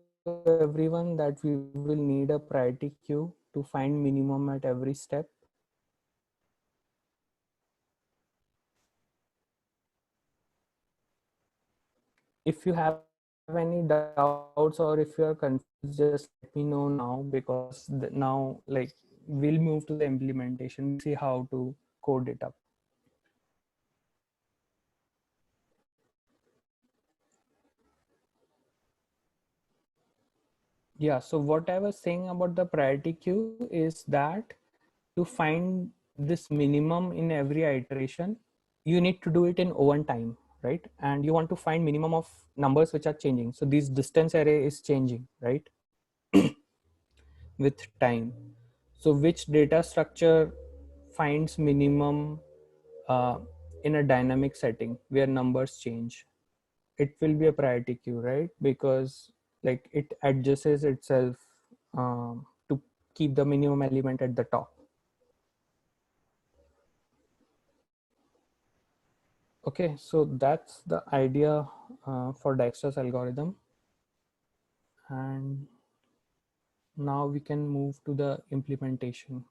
A: everyone that we will need a priority queue to find minimum at every step? If you have any doubts or if you are confused, just let me know now, because now like we'll move to the implementation, see how to code it up. Yeah, so what I was saying about the priority queue is that to find this minimum in every iteration, you need to do it in O1 time, right? And you want to find minimum of numbers which are changing. So this distance array is changing, right? With time. So which data structure finds minimum in a dynamic setting where numbers change? It will be a priority queue, right? Because like it adjusts itself to keep the minimum element at the top. Okay, so that's the idea for Dijkstra's algorithm. And now we can move to the implementation.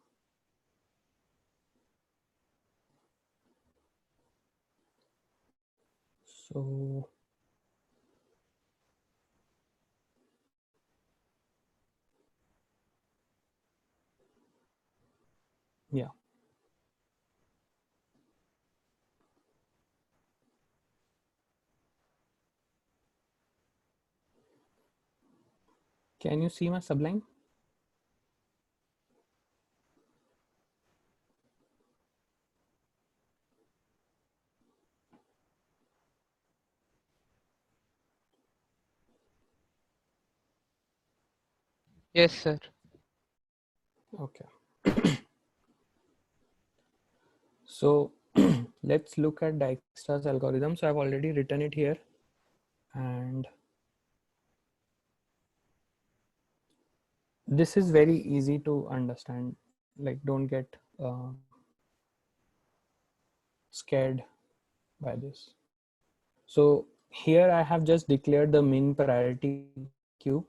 A: So yeah, can you see my Sublime?
B: Yes, sir.
A: Okay. So let's look at Dijkstra's algorithm. So I've already written it here, and this is very easy to understand. Like, don't get scared by this. So here I have just declared the min priority queue.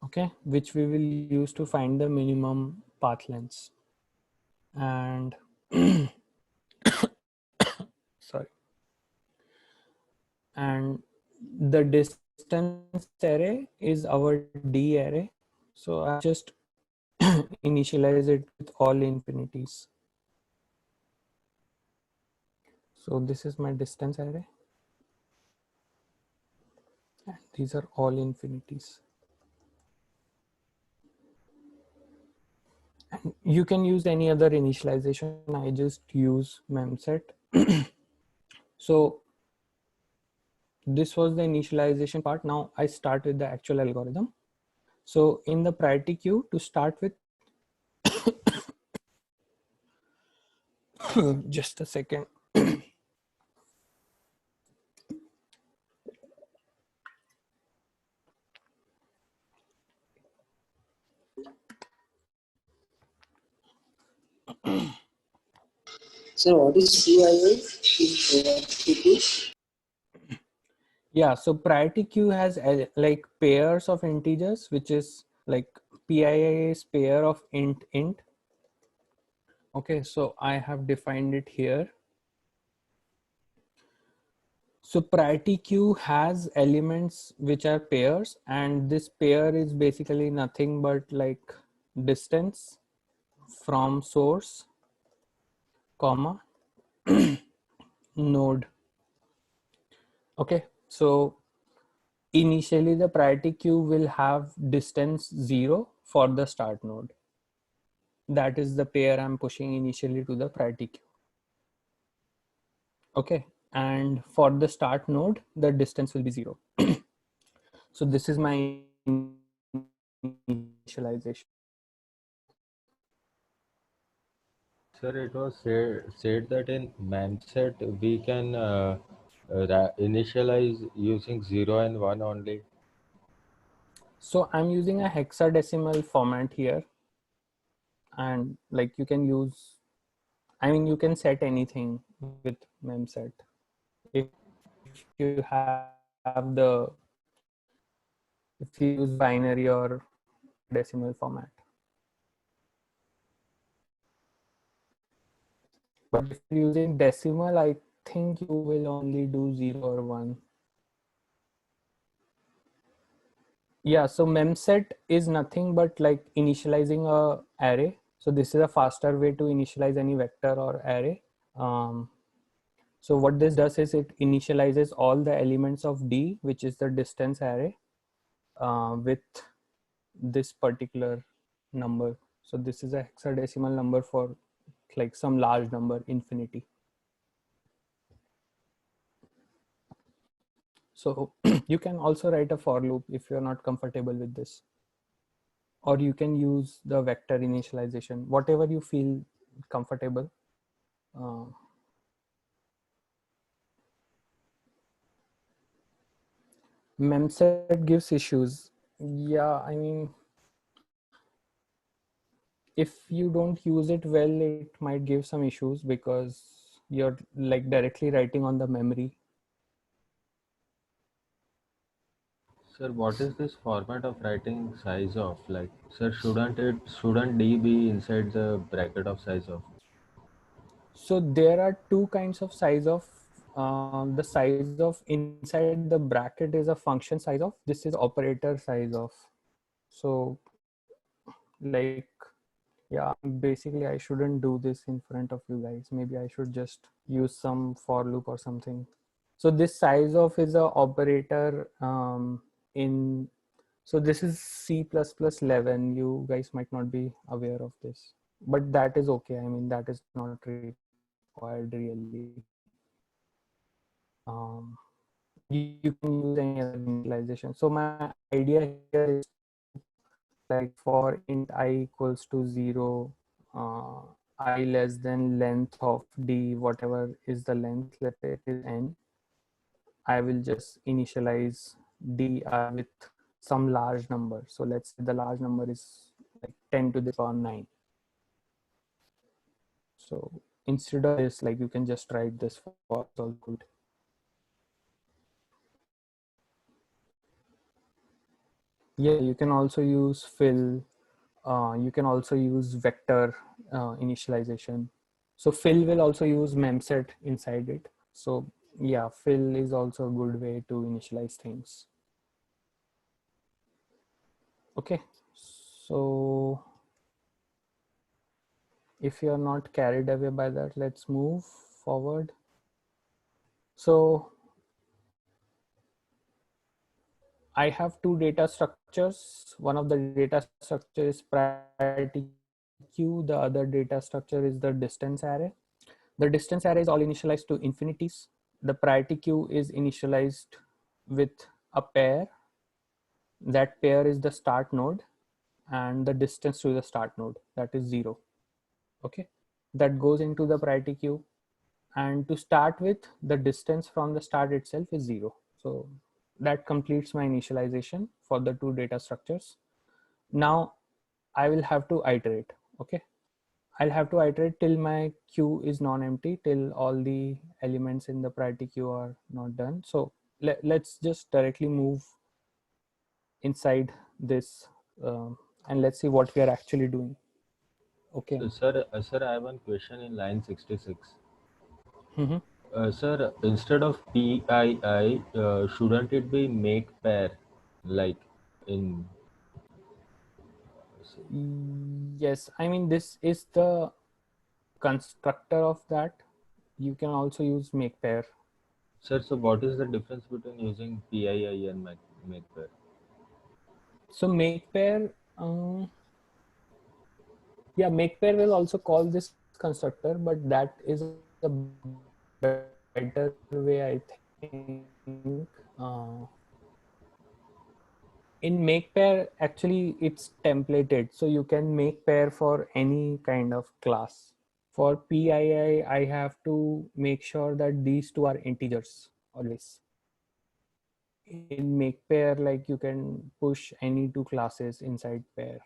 A: Okay, which we will use to find the minimum path lengths. And sorry, and the distance array is our D array. So I just initialize it with all infinities. So this is my distance array. And these are all infinities. And you can use any other initialization. I just use memset. So this was the initialization part. Now I start with the actual algorithm. So in the priority queue, to start with, just a second.
D: So what is PII in FTP?
A: Yeah, so priority queue has like pairs of integers, which is like PII is pair of int. Okay, so I have defined it here. So priority queue has elements which are pairs, and this pair is basically nothing but like distance from source, comma, node. Okay, so initially the priority queue will have distance 0 for the start node. That is the pair I'm pushing initially to the priority queue. Okay, and for the start node, the distance will be 0. So this is my initialization.
E: Sir, it was said that in memset we can initialize using 0 and 1 only.
A: So I'm using a hexadecimal format here, and like you can use, I mean, you can set anything with memset. If you have the, if you use binary or decimal format. But if you're using decimal, I think you will only do 0 or 1. Yeah, so memset is nothing but like initializing a array. So this is a faster way to initialize any vector or array. So what this does is it initializes all the elements of D, which is the distance array, with this particular number. So this is a hexadecimal number for like some large number, infinity. So you can also write a for loop if you're not comfortable with this. Or you can use the vector initialization, whatever you feel comfortable. Memset gives issues. Yeah, I mean, if you don't use it well, it might give some issues because you're like directly writing on the memory.
E: Sir, what is this format of writing size of? Like, sir, shouldn't D be inside the bracket of size of?
A: So there are two kinds of size of. The size of inside the bracket is a function size of. This is operator size of. So like, yeah, basically I shouldn't do this in front of you guys. Maybe I should just use some for loop or something. So this size of is a operator in, so this is C++11. You guys might not be aware of this, but that is okay. I mean, that is not required really. You can use any other initialization. So my idea here is like for int I equals to 0, I less than length of D, whatever is the length, let's say it is n, I will just initialize D with some large number. So let's say the large number is like 10 to the power 9. So instead of this, like you can just write this for all good. Yeah, you can also use fill. You can also use vector initialization. So fill will also use memset inside it. So yeah, fill is also a good way to initialize things. Okay, so if you're not carried away by that, let's move forward. So I have two data structures. One of the data structure is priority queue. The other data structure is the distance array. The distance array is all initialized to infinities. The priority queue is initialized with a pair. That pair is the start node and the distance to the start node, that is 0. Okay, that goes into the priority queue. And to start with, the distance from the start itself is 0. So that completes my initialization for the two data structures. Now I will have to iterate. Okay, I'll have to iterate till my queue is non-empty, till all the elements in the priority queue are not done. So let's just directly move inside this and let's see what we are actually doing. Okay.
E: Sir, I have one question in line 66.
A: Mm-hmm.
E: Sir, instead of PII, shouldn't it be make pair, like in?
A: Yes, I mean, this is the constructor of that. You can also use make pair.
E: Sir, so what is the difference between using PII and make pair?
A: So make pair, yeah, make pair will also call this constructor, but that is a better way, I think. In make pair, actually it's templated, so you can make pair for any kind of class. For PII, I have to make sure that these two are integers always. In make pair, like you can push any two classes inside pair.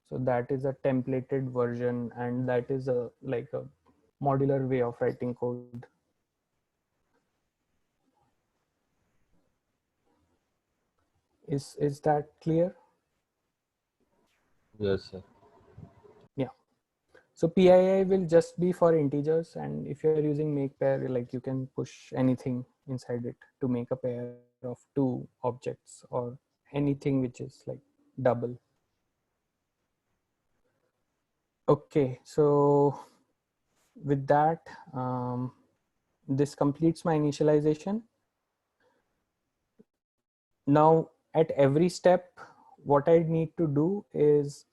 A: So that is a templated version, and that is a like a modular way of writing code. Is that clear?
E: Yes, sir.
A: Yeah. So PII will just be for integers, and if you're using make pair, like you can push anything inside it to make a pair of two objects or anything which is like double. Okay, so with that, this completes my initialization. Now at every step, what I need to do is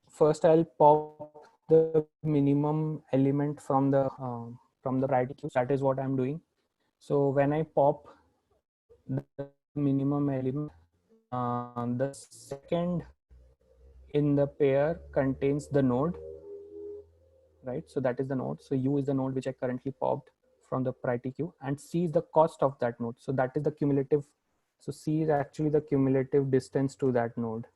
A: first I'll pop the minimum element from the priority queue. That is what I'm doing. So when I pop the minimum element, the second in the pair contains the node, right? So that is the node. So U is the node which I currently popped from the priority queue, and C is the cost of that node. So that is the cumulative. So C is actually the cumulative distance to that node.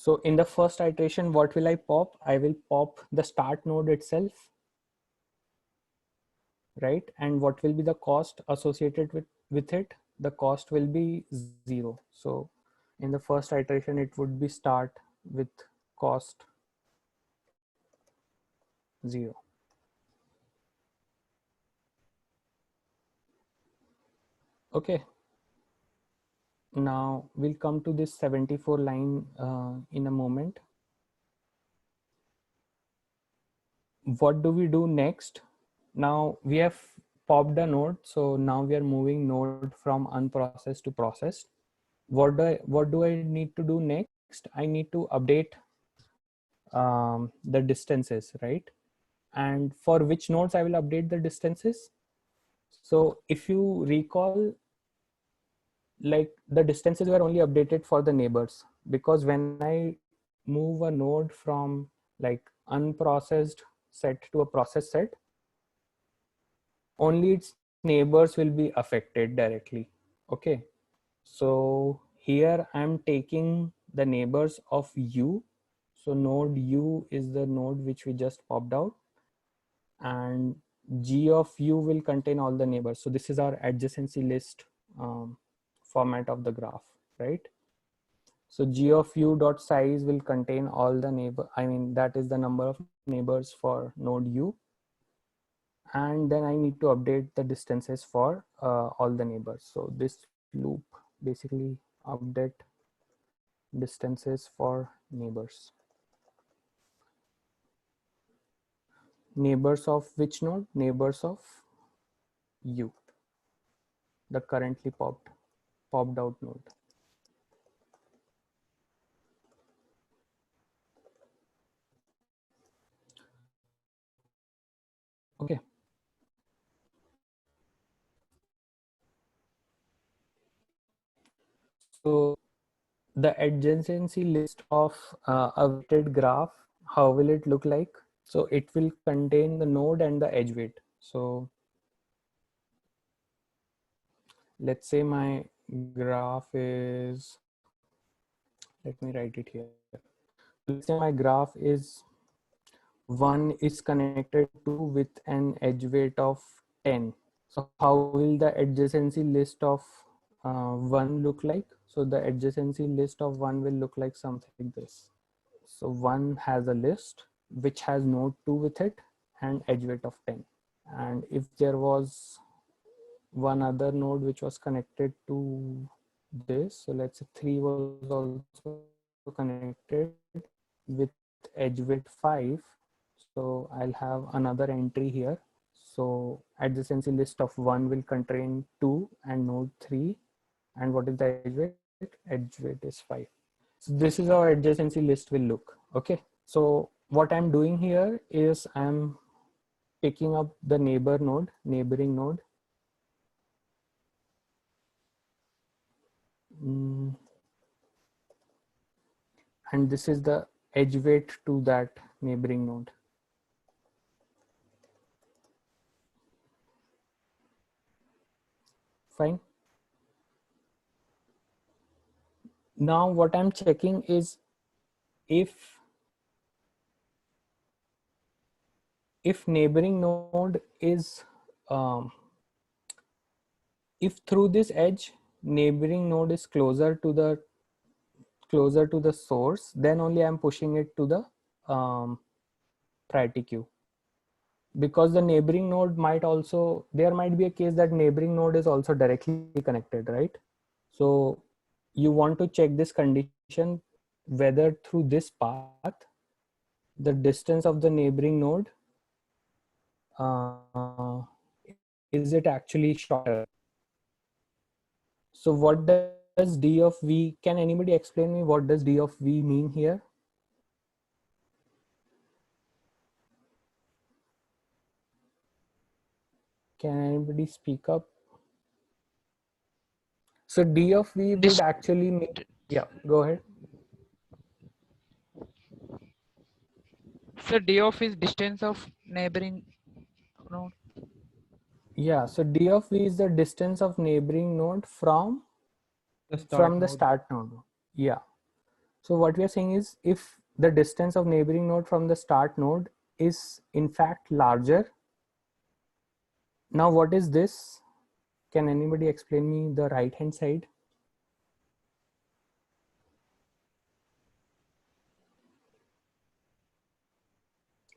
A: So in the first iteration, what will I pop? I will pop the start node itself. right? And what will be the cost associated with it? The cost will be 0. So in the first iteration, it would be start with cost 0. Okay. Now we'll come to this 74 line in a moment. What do we do next? Now we have popped a node. So now we are moving node from unprocessed to processed. What do I need to do next? I need to update the distances, right? And for which nodes I will update the distances? So if you recall, like the distances were only updated for the neighbors, because when I move a node from like unprocessed set to a processed set, only its neighbors will be affected directly. Okay. So here I'm taking the neighbors of U. So node U is the node which we just popped out, and G of U will contain all the neighbors. So this is our adjacency list format of the graph, right? So G of U dot size will contain all the neighbor. I mean, that is the number of neighbors for node U. And then I need to update the distances for all the neighbors. So this loop basically update distances for neighbors. Neighbors of which node? Neighbors of U, the currently popped out node. Okay. So the adjacency list of a weighted graph, how will it look like? So it will contain the node and the edge weight. So let's say my graph is, let me write it here. Let's say my graph is 1 is connected to with an edge weight of 10. So how will the adjacency list of 1 look like? So the adjacency list of 1 will look like something like this. So 1 has a list which has node 2 with it and edge weight of 10. And if there was one other node which was connected to this, so let's say 3 was also connected with edge weight 5. So I'll have another entry here. So adjacency list of 1 will contain 2 and node 3. And what is the edge weight? Edge weight is 5. So this is how adjacency list will look. Okay. So what I'm doing here is I'm picking up the neighboring node. And this is the edge weight to that neighboring node. Fine. Now what I'm checking is if neighboring node is, if through this edge neighboring node is closer to the source, then only I'm pushing it to the priority queue. Because the neighboring node might also, there might be a case that neighboring node is also directly connected, right? So you want to check this condition whether through this path the distance of the neighboring node is it actually shorter. So what does D of V, can anybody explain me what does D of V mean here? Can anybody speak up? So D of V would actually mean, yeah, go ahead.
B: So D of is distance of neighboring node.
A: Yeah, so D of V is the distance of neighboring node from the start node. Yeah. So what we are saying is if the distance of neighboring node from the start node is in fact larger, Now what is this? Can anybody explain me the right hand side?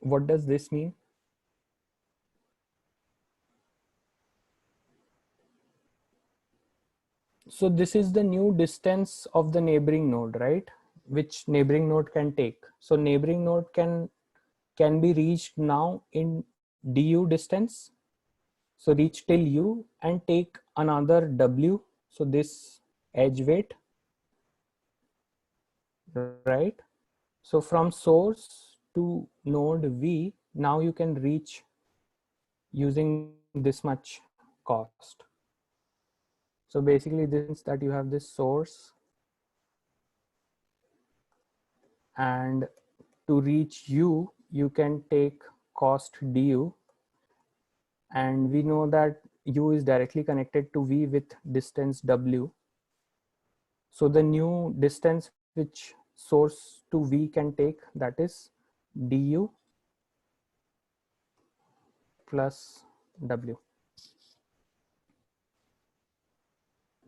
A: What does this mean? So this is the new distance of the neighboring node, right? Which neighboring node can take. So neighboring node can be reached now in du distance. So reach till u and take another w. So this edge weight, right? So from source to node v, now you can reach using this much cost. So basically this means that you have this source, and to reach u, you can take cost du, and we know that u is directly connected to v with distance w. So the new distance which source to v can take, that is du plus w,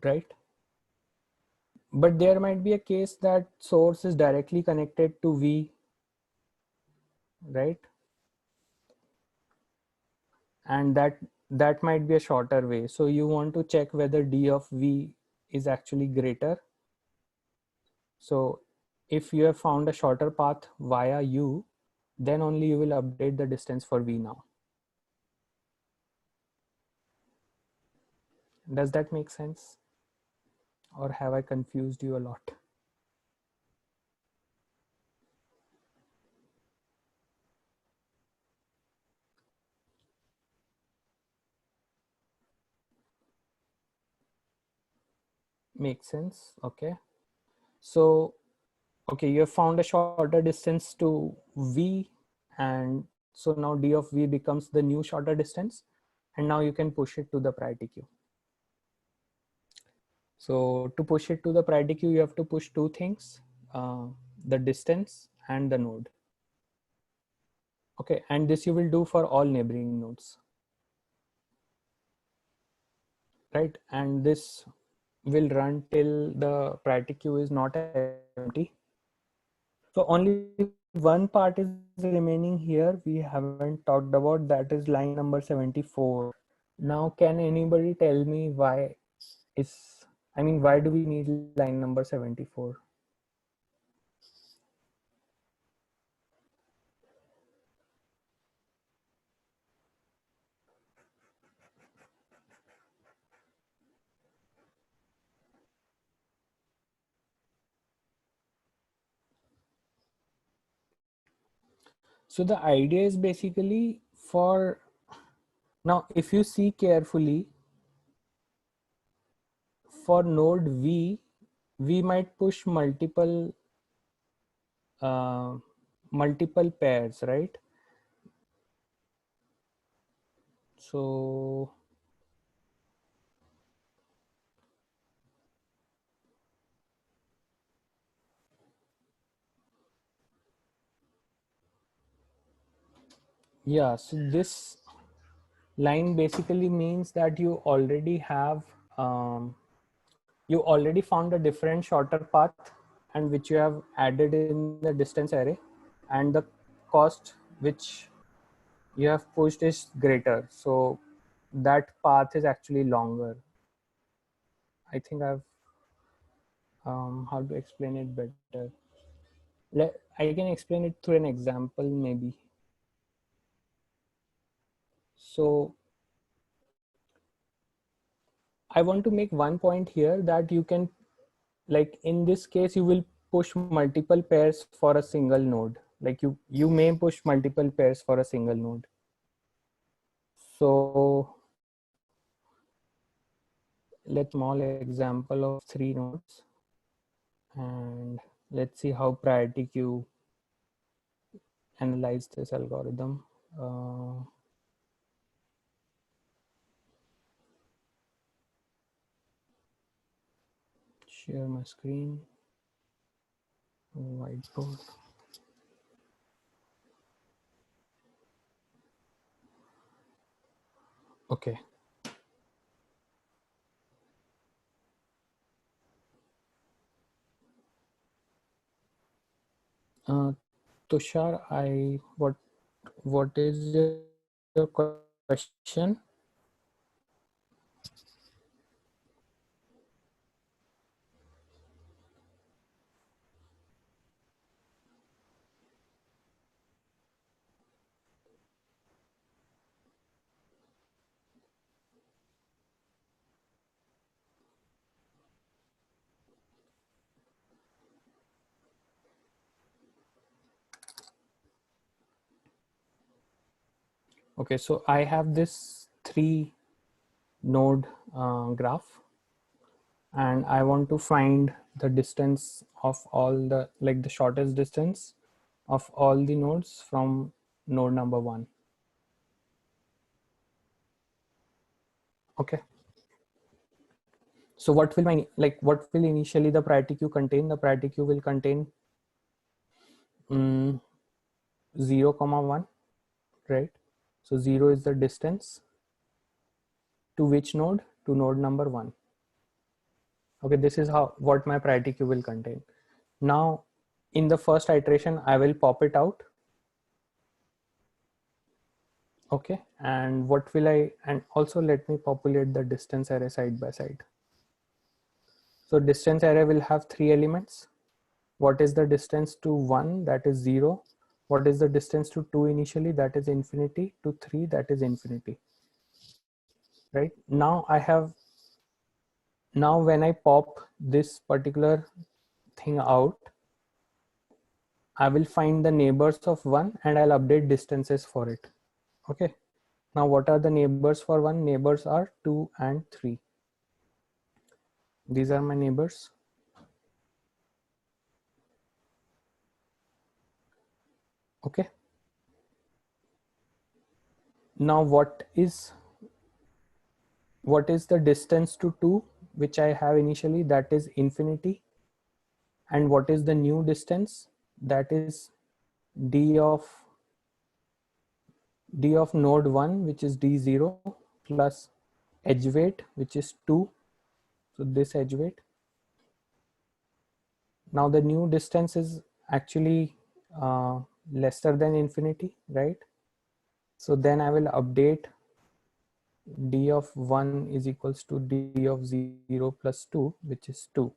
A: right? But there might be a case that source is directly connected to v, right? And that might be a shorter way. So you want to check whether d of v is actually greater. So if you have found a shorter path via u, then only you will update the distance for v now. Does that make sense? Or have I confused you a lot? Makes sense. Okay. So, okay, you have found a shorter distance to v, and so now d of v becomes the new shorter distance, and now you can push it to the priority queue. So to push it to the priority queue, you have to push two things, the distance and the node. Okay, and this you will do for all neighboring nodes, right? And this will run till the priority queue is not empty. So only one part is remaining here we haven't talked about, that is line number 74. Now can anybody tell me why why do we need line number 74? So the idea is basically for, now if you see carefully, for node v, we might push uh, multiple pairs, right? So yeah, so this line basically means that you already have you already found a different shorter path, and which you have added in the distance array, and the cost which you have pushed is greater, so that path is actually longer. I think I've how to explain it better. I can explain it through an example maybe. So I want to make one point here, that you can, like in this case, you will push multiple pairs for a single node. Like you may push multiple pairs for a single node. So let's small example of 3 nodes, and let's see how priority queue analyze this algorithm. Share my screen, whiteboard. Okay. Tushar, what is your question? Okay, so I have this 3 node graph, and I want to find the distance of all the, like the shortest distance of all the nodes from node number 1. Okay. So what will what will initially the priority queue contain? The priority queue will contain 0, 1, right? So 0 is the distance to which node? To node number 1. Okay, this is what my priority queue will contain. Now, in the first iteration, I will pop it out. Okay, and what will and also let me populate the distance array side by side. So distance array will have 3 elements. What is the distance to 1? That is 0. What is the distance to 2 initially? That is infinity. To 3, that is infinity. Right now when I pop this particular thing out, I will find the neighbors of 1 and I'll update distances for it. Okay. Now what are the neighbors for 1? Neighbors are 2 and 3. These are my neighbors. Okay. Now what is the distance to 2 which I have initially? That is infinity. And what is the new distance? That is d of node 1, which is d0, plus edge weight, which is 2. So this edge weight. Now the new distance is actually lesser than infinity, right? So then I will update d of 1 is equals to d of 0 plus 2, which is 2.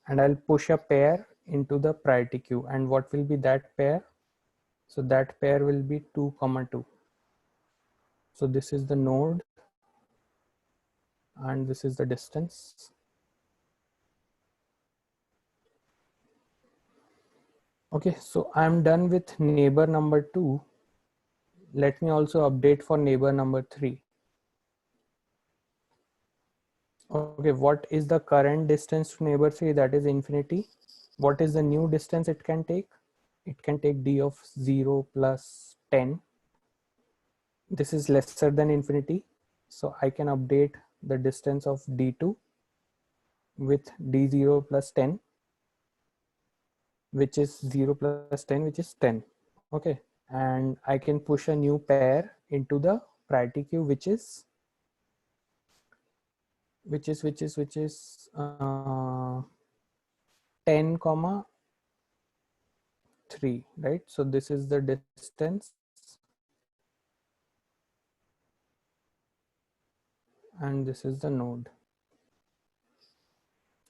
A: And I'll push a pair into the priority queue. And what will be that pair? So that pair will be 2, 2. So this is the node and this is the distance. Okay, so I'm done with neighbor number 2. Let me also update for neighbor number 3. Okay, what is the current distance to neighbor 3? That is infinity. What is the new distance it can take? It can take d of 0 plus 10. This is lesser than infinity. So I can update the distance of d2 with d0 plus 10, which is 0 plus 10, which is 10. Okay, and I can push a new pair into the priority queue, which is 10, 3, right? So this is the distance and this is the node.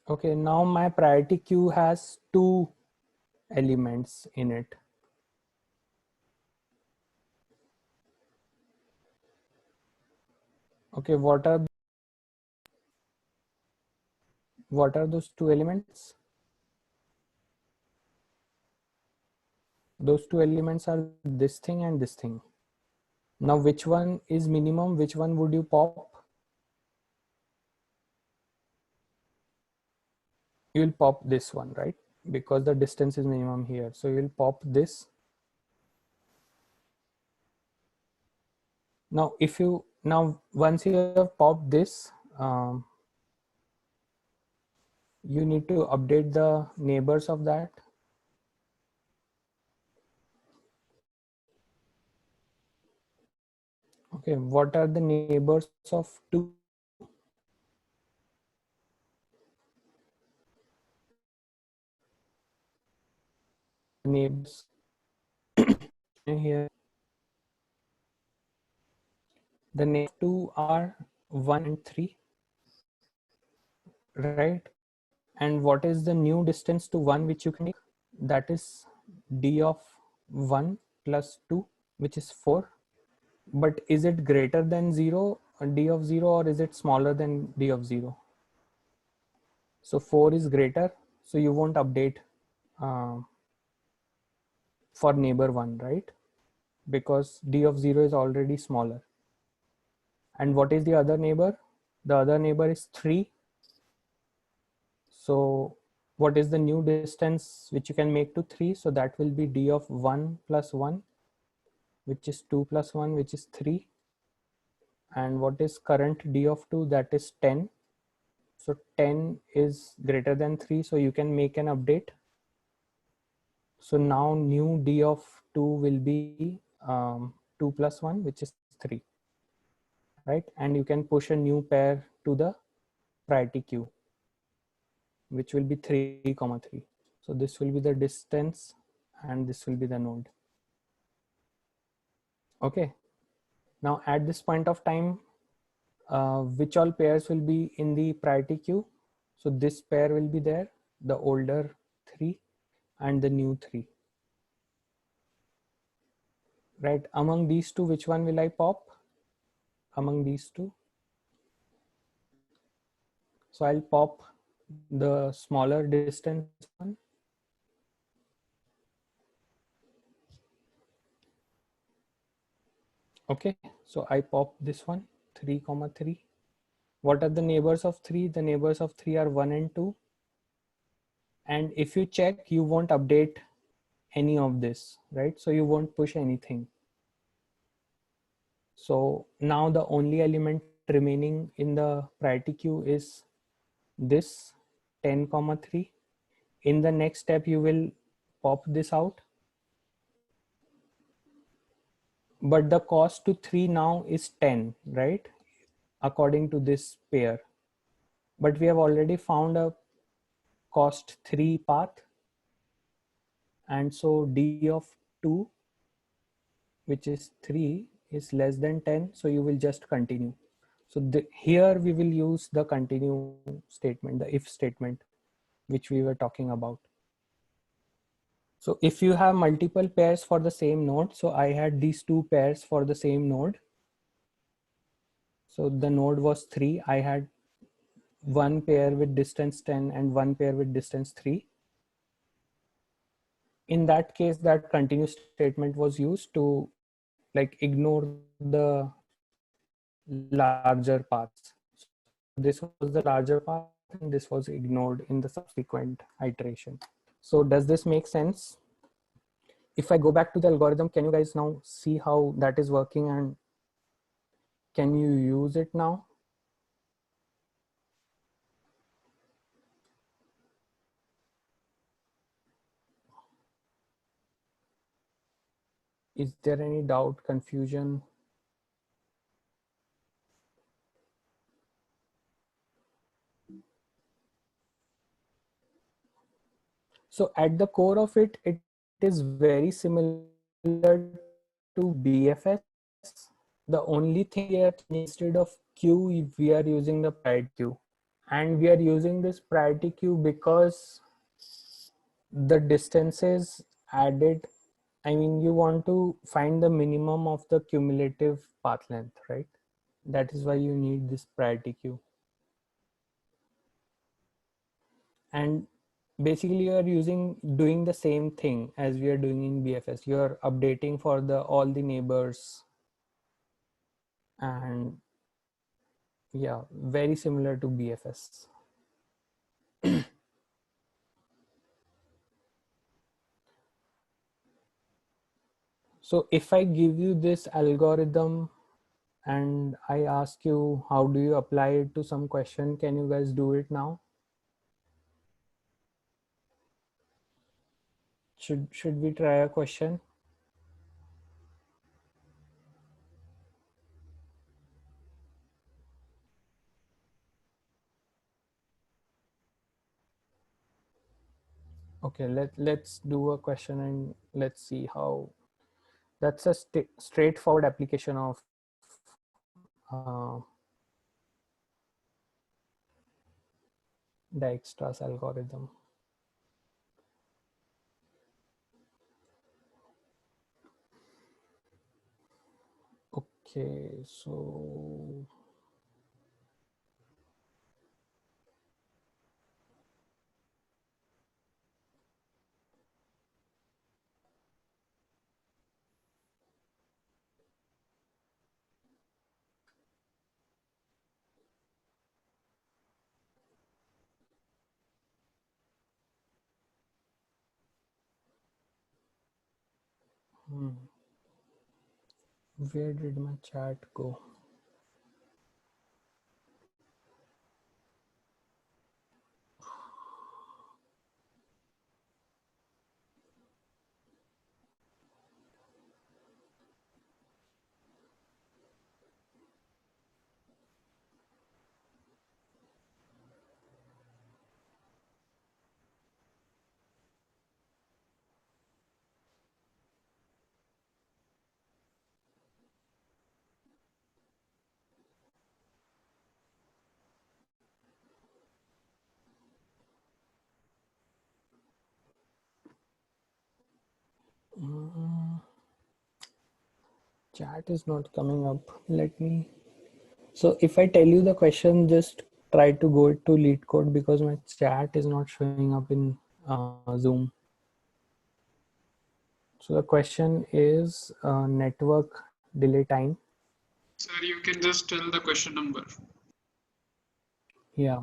A: Okay, now my priority queue has 2 elements in it. Okay, what are those 2 elements? Those 2 elements are this thing and this thing. Now which one is minimum? Which one would you pop? You will pop this one, right? Because the distance is minimum here. So you will pop this. Now once you have popped this, you need to update the neighbors of that. Okay, what are the neighbors of 2? Neighbors here. The neighbors of 2 are 1 and 3, right? And what is the new distance to 1 which you can make? That is d of 1 plus 2, which is 4. But is it greater than 0, d of 0, or is it smaller than d of 0? So 4 is greater, so you won't update uh, for neighbor 1, right? Because d of 0 is already smaller. And what is the other neighbor? The other neighbor is 3. So what is the new distance which you can make to 3? So that will be d of 1 plus 1, which is 2 plus 1, which is 3. And what is current d of 2? That is 10. So 10 is greater than 3, so you can make an update. So now new d of 2 will be 2 plus 1, which is 3, right? And you can push a new pair to the priority queue, which will be 3 comma 3. So this will be the distance and this will be the node. Okay, now at this point of time, which all pairs will be in the priority queue? So this pair will be there, the older 3 and the new 3. Right, among these two, which one will I pop? Among these two. So I'll pop the smaller distance one. Okay, so I pop this one, 3 comma 3. What are the neighbors of 3? The neighbors of 3 are 1 and 2. And if you check, you won't update any of this, right? So you won't push anything. So now the only element remaining in the priority queue is this 10 comma 3. In the next step, you will pop this out. But the cost to 3 now is 10, right? According to this pair. But we have already found a cost 3 path. And so d of 2, which is 3, is less than 10. So you will just continue. So here we will use the continue statement, the if statement, which we were talking about. So if you have multiple pairs for the same node, so I had these 2 pairs for the same node. So the node was 3. I had one pair with distance 10 and one pair with distance 3. In that case, that continue statement was used to like ignore the larger paths. So this was the larger path and this was ignored in the subsequent iteration. So does this make sense? If I go back to the algorithm, can you guys now see how that is working and can you use it now? Is there any doubt, confusion? So at the core of it, it is very similar to BFS. The only thing here, instead of queue, we are using the priority queue. And we are using this priority queue because the distances added, I mean, you want to find the minimum of the cumulative path length, right? That is why you need this priority queue. And basically you are doing the same thing as we are doing in BFS. You are updating for all the neighbors, and yeah, very similar to BFS. So if I give you this algorithm and I ask you, how do you apply it to some question? Can you guys do it now? Should we try a question? Okay, let's do a question and let's see how. That's a straightforward application of uh, Dijkstra's algorithm. Okay, so where did my chat go? Chat is not coming up. Let me. So if I tell you the question, just try to go to LeetCode because my chat is not showing up in Zoom. So the question is network delay time.
C: Sir, you can just tell the question number.
A: Yeah.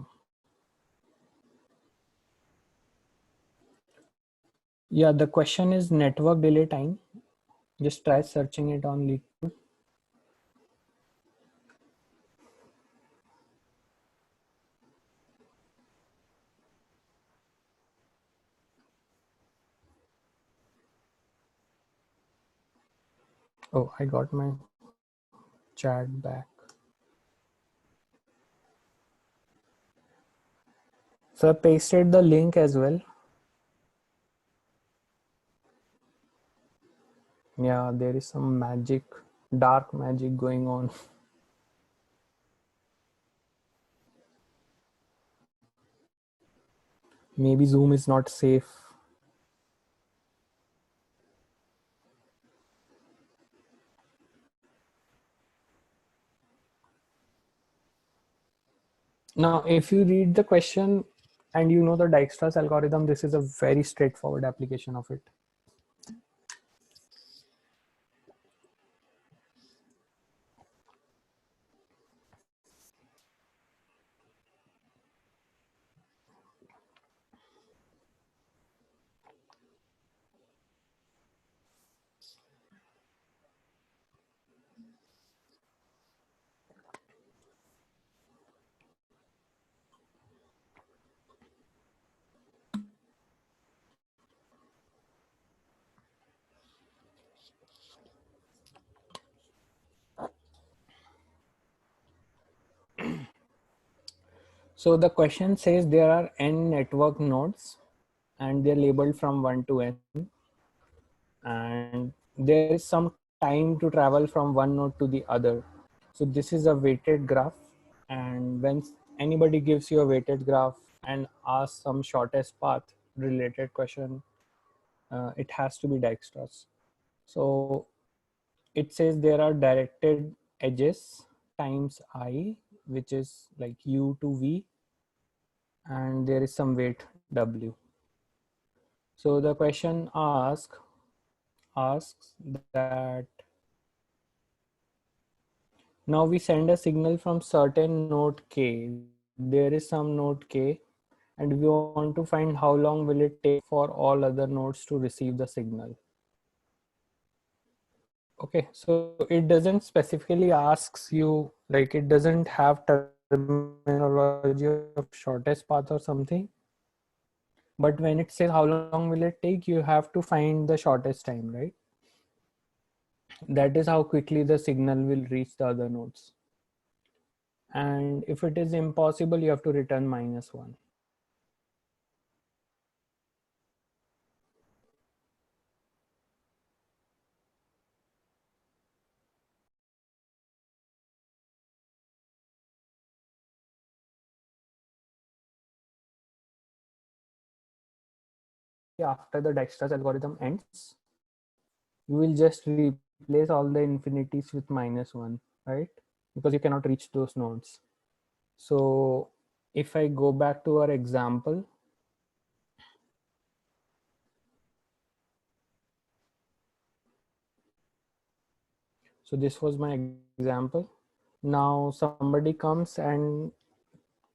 A: Yeah, the question is network delay time. Just try searching it on LeetCode. Oh, I got my chat back. So I pasted the link as well. Yeah, there is some magic, dark magic going on. Maybe Zoom is not safe. Now, if you read the question and you know the Dijkstra's algorithm, this is a very straightforward application of it. So the question says there are n network nodes and they're labeled from 1 to n. And there is some time to travel from one node to the other. So this is a weighted graph. And when anybody gives you a weighted graph and asks some shortest path related question, it has to be Dijkstra's. So it says there are directed edges times I, which is like U to V, and there is some weight W. So the question asks that now we send a signal from certain node K. There is some node K, and we want to find how long will it take for all other nodes to receive the signal. Okay, so it doesn't specifically asks you, like it doesn't have terminology of shortest path or something. But when it says how long will it take, you have to find the shortest time, right? That is how quickly the signal will reach the other nodes. And if it is impossible, you have to return -1. after the Dijkstra's algorithm ends, you will just replace all the infinities with -1, right? Because you cannot reach those nodes. So if I go back to our example, so this was my example. Now somebody comes and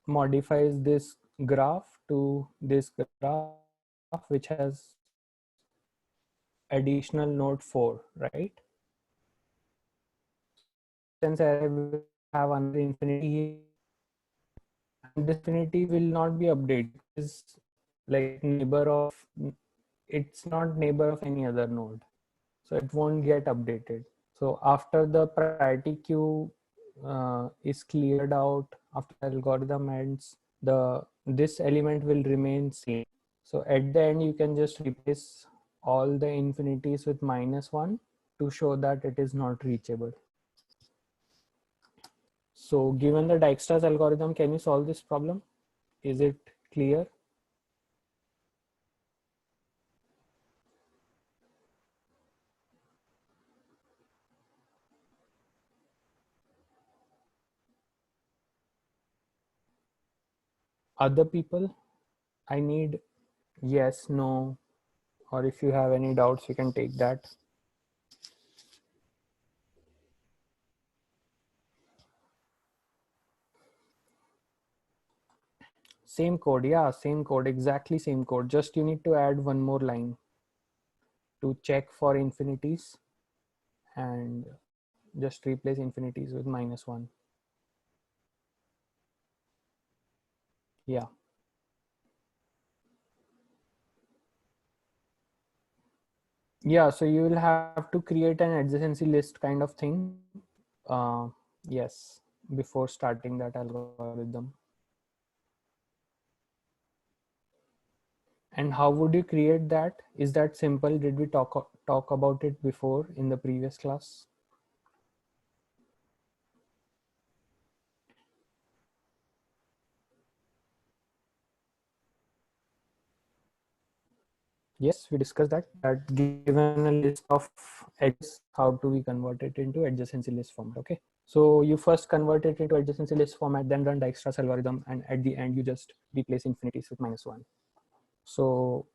A: modifies this graph to this graph, which has additional node 4, right? Since I will have another infinity here, and this infinity will not be updated. It's like neighbor of, it's not neighbor of any other node, so it won't get updated. So after the priority queue is cleared out, after the algorithm ends, this element will remain same. So at the end, you can just replace all the infinities with -1 to show that it is not reachable. So given the Dijkstra's algorithm, can you solve this problem? Is it clear? Other people, I need yes, no, or if you have any doubts, you can take that. Same code, yeah, same code, exactly same code. Just you need to add one more line to check for infinities and just replace infinities with -1. Yeah. Yeah, so you will have to create an adjacency list kind of thing. Yes, before starting that algorithm. And how would you create that? Is that simple? Did we talk about it before in the previous class? Yes, we discussed that given a list of edges, how do we convert it into adjacency list format? Okay, so you first convert it into adjacency list format, then run Dijkstra's algorithm, and at the end you just replace infinities with -1. So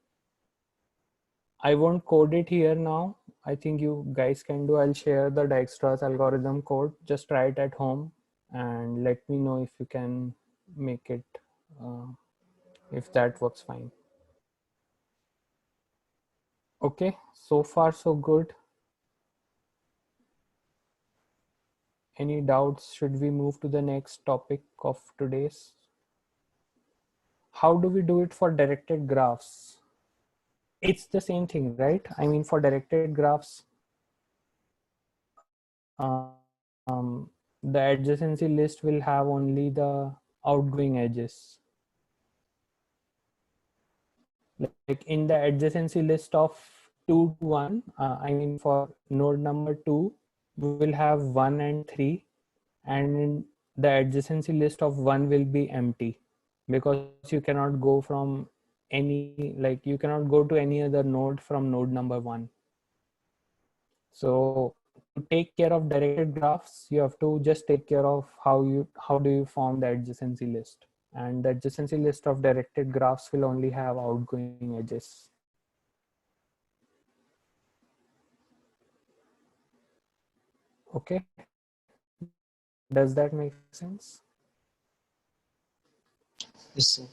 A: I won't code it here now. I think you guys can do. I'll share the Dijkstra's algorithm code. Just try it at home and let me know if you can make it, if that works fine. Okay, so far so good. Any doubts? Should we move to the next topic of today's? How do we do it for directed graphs? It's the same thing, right? I mean, for directed graphs, um, the adjacency list will have only the outgoing edges. Like in the adjacency list of 2 to 1, I mean for node number 2, we will have 1 and 3, and in the adjacency list of 1 will be empty because you cannot go from any, like you cannot go to any other node from node number 1. So to take care of directed graphs, you have to just take care of how do you form the adjacency list, and the adjacency list of directed graphs will only have outgoing edges. Okay, does that make sense?
D: Yes, sir.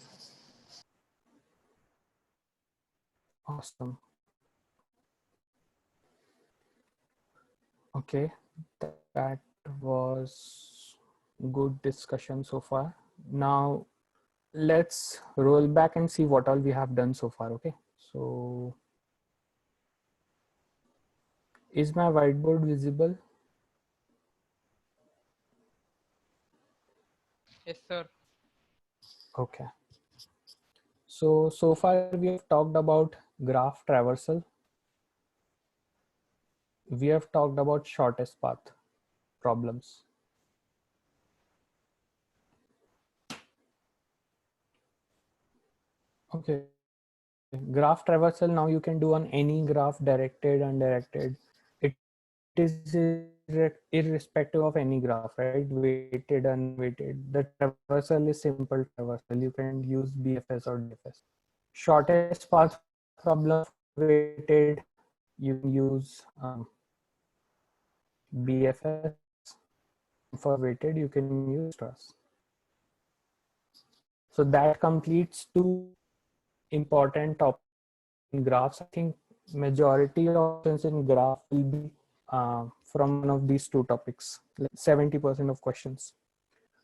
A: Awesome. Okay, that was good discussion so far. Now let's roll back and see what all we have done so far. Okay, so is my whiteboard visible?
B: Yes, sir.
A: Okay, so far we have talked about graph traversal, we have talked about shortest path problems. Okay, graph traversal now you can do on any graph, directed, undirected. It is irrespective of any graph, right? Weighted, unweighted. The traversal is simple traversal. You can use BFS or DFS. Shortest path problem weighted, you can use BFS. For weighted, you can use TRUS. So that completes two important topics in graphs. I think majority of questions in graph will be from one of these two topics, like 70% of questions.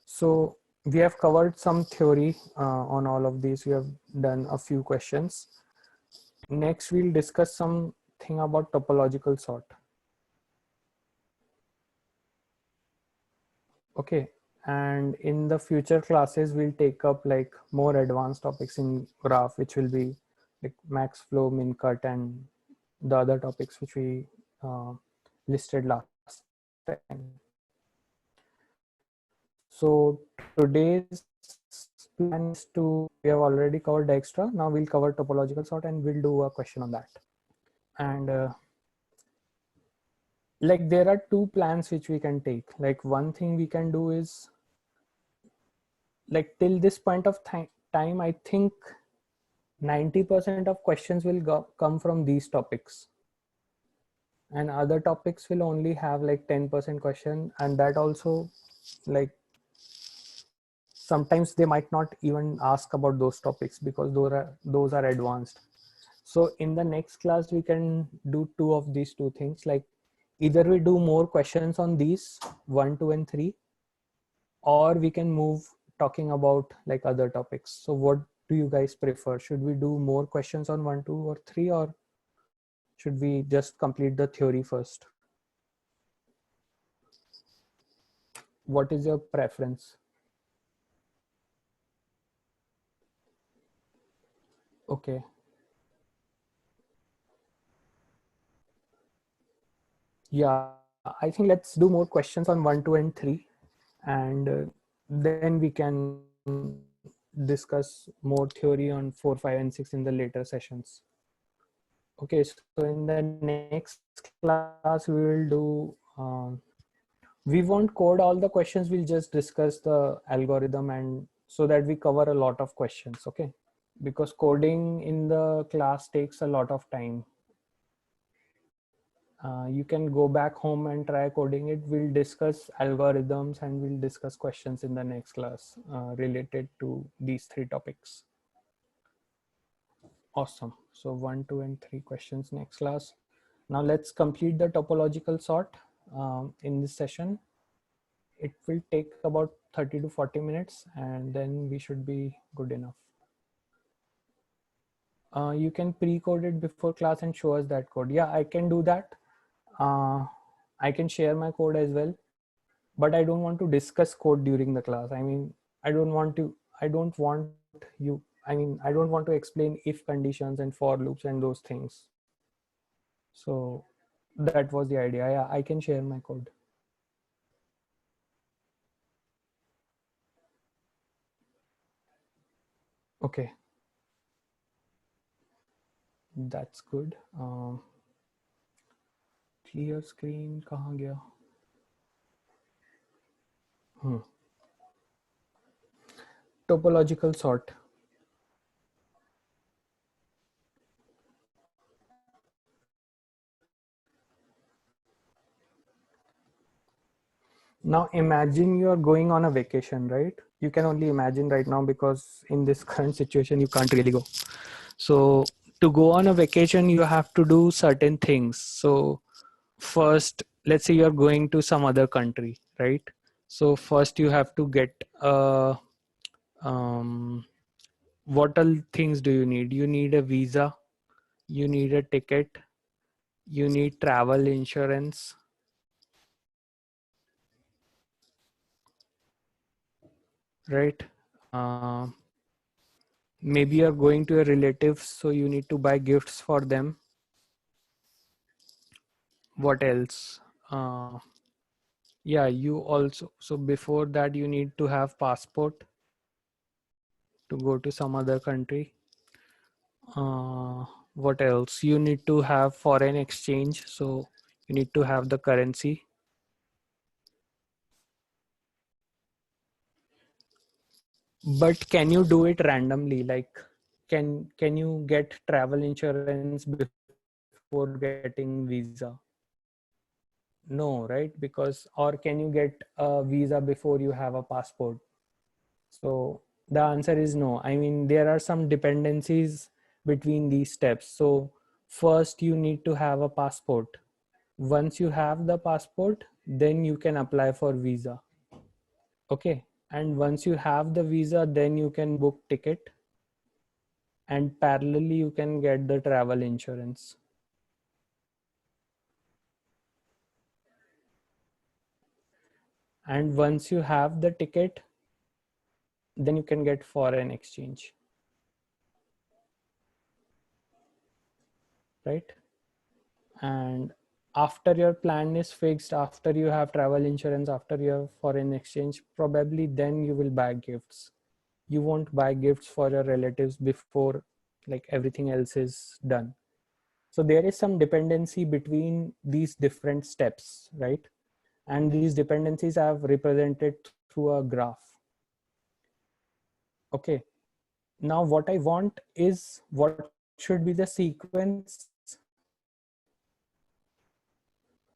A: So we have covered some theory on all of these. We have done a few questions. Next, we'll discuss something about topological sort. Okay, and in the future classes, we'll take up like more advanced topics in graph, which will be like max flow, min cut, and the other topics which we listed last time. So today's plan is we have already covered Dijkstra. Now we'll cover topological sort and we'll do a question on that. And like there are two plans which we can take. Like one thing we can do is like till this point of time, I think 90% of questions will come from these topics. And other topics will only have like 10% question, and that also like sometimes they might not even ask about those topics because those are advanced. So in the next class we can do two of these two things, like either we do more questions on these 1, 2 and 3, or we can move talking about like other topics. So what do you guys prefer? Should we do more questions on 1, 2 or 3, or should we just complete the theory first? What is your preference? Okay. Yeah, I think let's do more questions on 1, 2 and 3, and then we can discuss more theory on 4, 5 and 6 in the later sessions. Okay, so in the next class we will do we won't code all the questions, we'll just discuss the algorithm, and so that we cover a lot of questions. Okay, because coding in the class takes a lot of time. You can go back home and try coding it. We'll discuss algorithms and we'll discuss questions in the next class related to these 3 topics. Awesome. So 1, 2 and 3 questions next class. Now let's complete the topological sort in this session. It will take about 30 to 40 minutes and then we should be good enough. You can pre-code it before class and show us that code. Yeah, I can do that. I can share my code as well, but I don't want to discuss code during the class. I mean, I don't want to explain if conditions and for loops and those things. So that was the idea. Yeah, I can share my code. Okay. That's good. Clear screen kahan gaya? Topological sort. Now imagine you're going on a vacation, right? You can only imagine right now because in this current situation, you can't really go. So to go on a vacation, you have to do certain things. So first, let's say you're going to some other country, right? So first you have to get what all things do you need? You need a visa, you need a ticket, you need travel insurance, right? Maybe you're going to your relatives, so you need to buy gifts for them. What else? Yeah, you also, so before that you need to have passport to go to some other country. What else? You need to have foreign exchange. So you need to have the currency. But can you do it randomly? Like, can you get travel insurance before getting visa? No, right? Because, or can you get a visa before you have a passport? So the answer is no. I mean, there are some dependencies between these steps. So first you need to have a passport. Once you have the passport, then you can apply for visa. Okay. And once you have the visa, then you can book ticket, and parallelly you can get the travel insurance. And once you have the ticket, then you can get foreign exchange. Right? And after your plan is fixed, after you have travel insurance, after you have foreign exchange, probably then you will buy gifts. You won't buy gifts for your relatives before like everything else is done. So there is some dependency between these different steps, right? And these dependencies are represented through a graph. Okay. Now what I want is what should be the sequence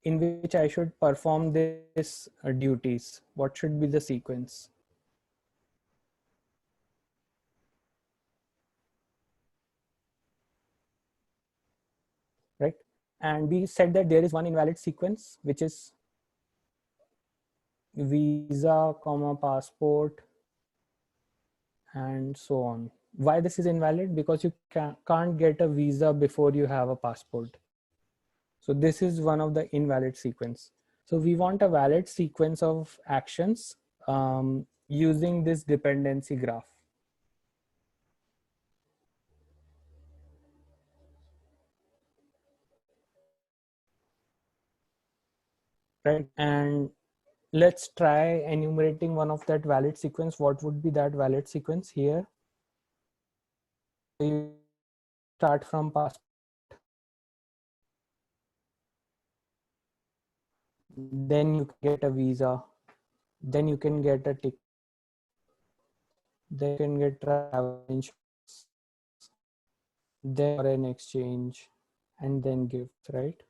A: in which I should perform this duties. What should be the sequence? Right? And we said that there is one invalid sequence, which is visa, comma, passport, and so on. Why this is invalid? Because you can't get a visa before you have a passport. So this is one of the invalid sequence. So we want a valid sequence of actions using this dependency graph. Right? And let's try enumerating one of that valid sequence. What would be that valid sequence here? You start from passport. Then you get a visa. Then you can get a ticket. Then you can get travel insurance. Then foreign exchange, and then gifts, right?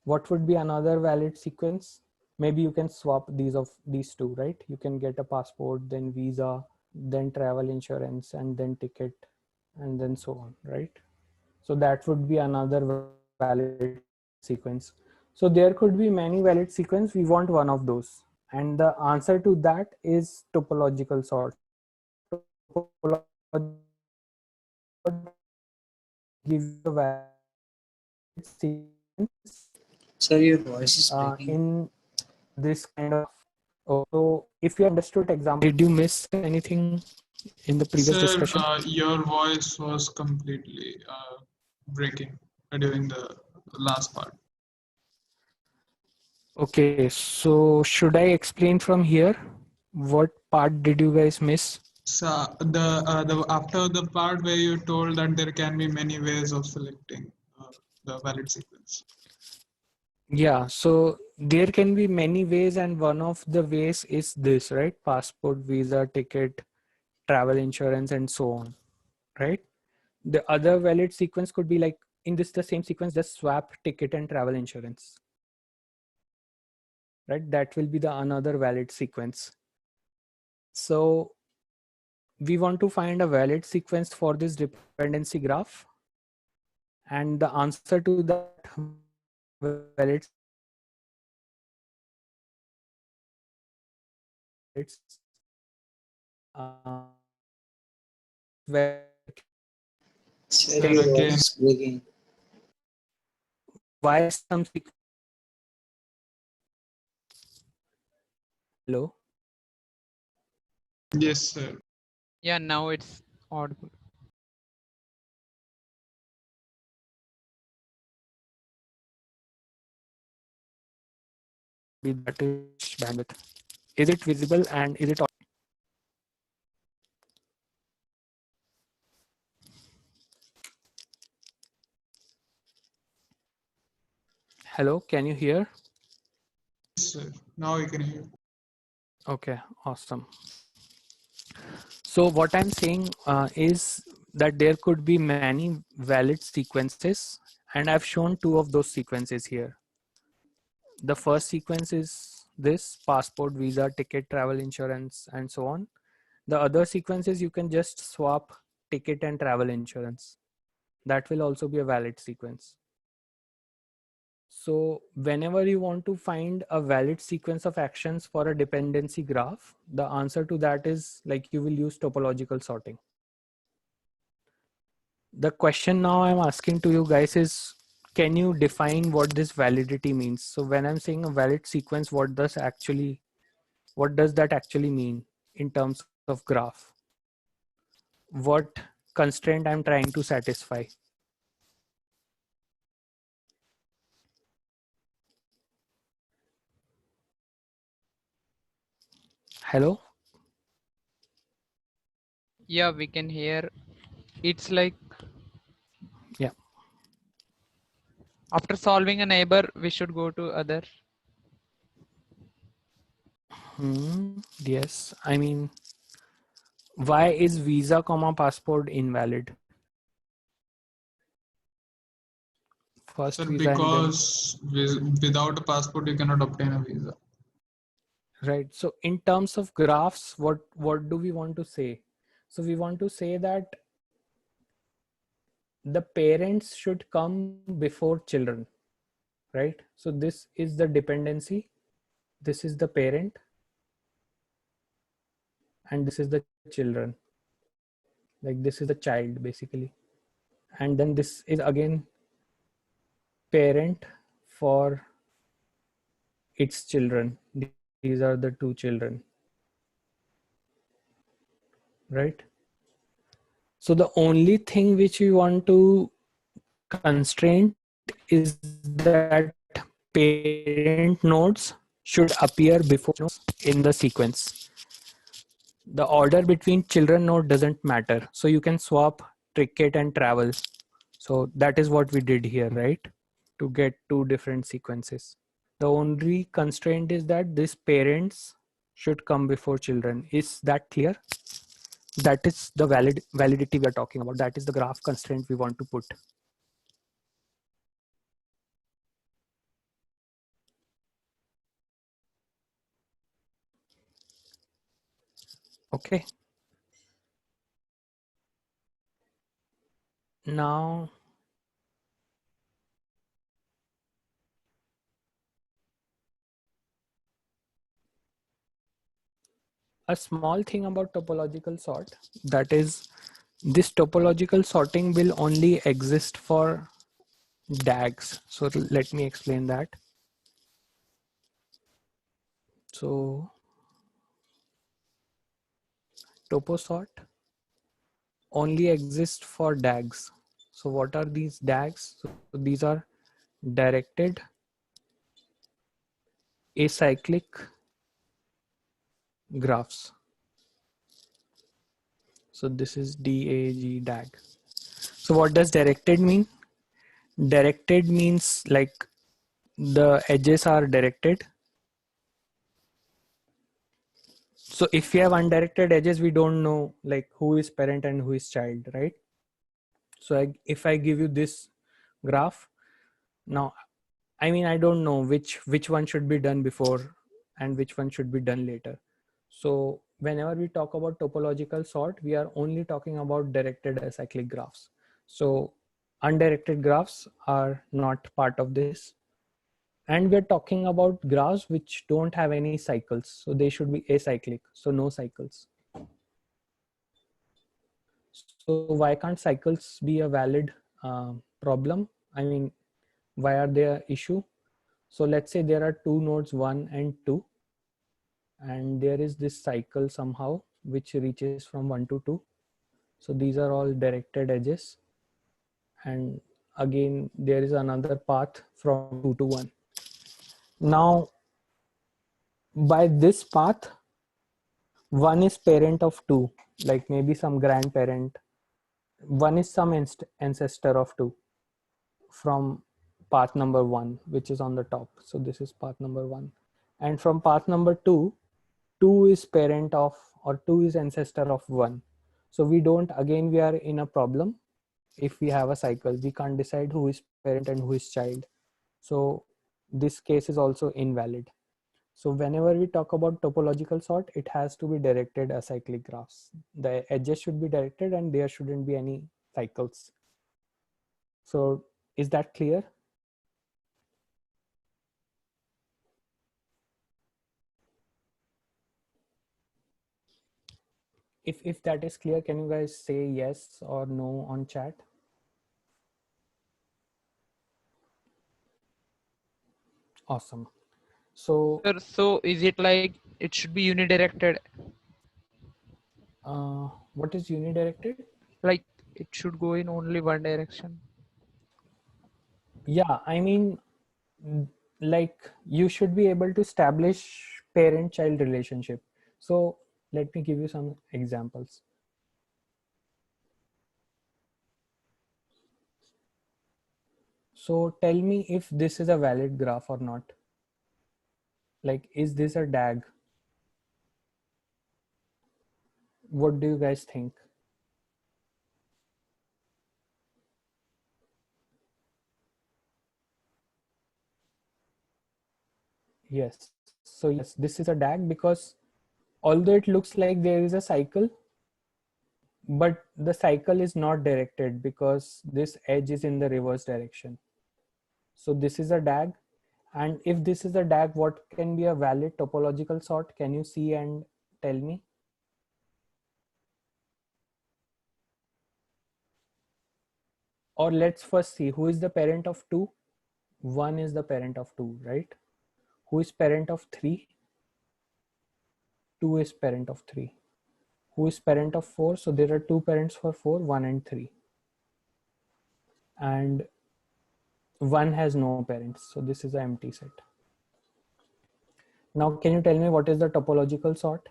A: What would be another valid sequence? Maybe you can swap these two, right? You can get a passport, then visa, then travel insurance, and then ticket, and then so on, right? So that would be another valid sequence. So there could be many valid sequence. We want one of those. And the answer to that is topological sort. Give you a valid sequence
D: Sir, your voice is breaking.
A: in this kind of. So if you understood example, did you miss anything in the previous
C: Sir,
A: discussion?
C: your voice was completely breaking during the last part.
A: Okay, so should I explain from here? What part did you guys miss?
C: So the after the part where you told that there can be many ways of selecting the valid sequence.
A: Yeah, so there can be many ways, and one of the ways is this, right? Passport, visa, ticket, travel insurance, and so on, right? The other valid sequence could be like in this the same sequence, just swap ticket and travel insurance, right? That will be the another valid sequence. So we want to find a valid sequence for this dependency graph, and the answer to that valid where
D: Sir,
C: Sir,
D: your
C: again.
D: voice is breaking.
A: why some hello.
C: Yes, sir.
B: Yeah, now it's audible.
A: That is bandwidth. Is it visible and is it Hello, can you hear?
C: Sir, now you can hear.
A: Okay, awesome. So what I'm saying is that there could be many valid sequences, and I've shown two of those sequences here. The first sequence is this: passport, visa, ticket, travel insurance, and so on. The other sequence is you can just swap ticket and travel insurance. That will also be a valid sequence. So whenever you want to find a valid sequence of actions for a dependency graph, the answer to that is like you will use topological sorting. The question now I'm asking to you guys is, can you define what this validity means? So when I'm saying a valid sequence, what does that actually mean in terms of graph? What constraint I'm trying to satisfy? Hello?
B: Yeah, we can hear. It's like
A: Yeah.
B: after solving a neighbor, we should go to other.
A: Yes. I mean, why is visa comma passport invalid? First
C: Sir,
A: visa and then,
C: because without a passport, you cannot obtain a visa.
A: right. So in terms of graphs, what do we want to say? So we want to say that the parents should come before children, right? So this is the dependency. This is the parent. And this is the children. Like this is the child basically. And then this is again parent for its children. These are the two children, right? So the only thing which we want to constrain is that parent nodes should appear before nodes in the sequence. The order between children node doesn't matter. So you can swap ticket and travel. So that is what we did here, right? To get two different sequences. The only constraint is that these parents should come before children. Is that clear? That is the validity we are talking about. That is the graph constraint we want to put. Okay. Now, a small thing about topological sort, that is, this topological sorting will only exist for DAGs. So let me explain that. So toposort only exists for DAGs. So what are these DAGs? So these are directed acyclic graphs. So this is DAG DAG. So what does directed mean? Directed means like the edges are directed. So if we have undirected edges, we don't know like who is parent and who is child, right? So if I give you this graph, now, I mean, I don't know which one should be done before and which one should be done later. So whenever we talk about topological sort, we are only talking about directed acyclic graphs. So undirected graphs are not part of this. And we're talking about graphs which don't have any cycles. So they should be acyclic, so no cycles. So why can't cycles be a valid problem? I mean, why are they an issue? So let's say there are two nodes, 1 and 2, and there is this cycle somehow which reaches from 1 to 2. So these are all directed edges. And again, there is another path from 2 to 1. Now, by this path, 1 is parent of 2, like maybe some grandparent. 1 is some ancestor of 2 from path number 1, which is on the top. So this is path number 1. And from path number 2, 2 is parent of, or 2 is ancestor of 1. So we don't, again, we are in a problem. If we have a cycle, we can't decide who is parent and who is child. So this case is also invalid. So whenever we talk about topological sort, it has to be directed acyclic graphs. The edges should be directed and there shouldn't be any cycles. So is that clear? If that is clear, can you guys say yes or no on chat? Awesome. So
B: Sir, so is it like it should be unidirected?
A: what is unidirected?
B: Like it should go in only one direction?
A: Yeah, I mean, like you should be able to establish parent-child relationship. So let me give you some examples. So tell me if this is a valid graph or not. Like, is this a DAG? What do you guys think? Yes. So yes, this is a DAG because although it looks like there is a cycle, but the cycle is not directed because this edge is in the reverse direction. So this is a DAG. And if this is a DAG, what can be a valid topological sort? Can you see and tell me? Or let's first see who is the parent of 2. 1 is the parent of 2, right? Who is parent of 3? 2 is parent of 3. Who is parent of 4? So there are 2 parents for 4, 1 and 3. And 1 has no parents. So this is an empty set. Now, can you tell me what is the topological sort?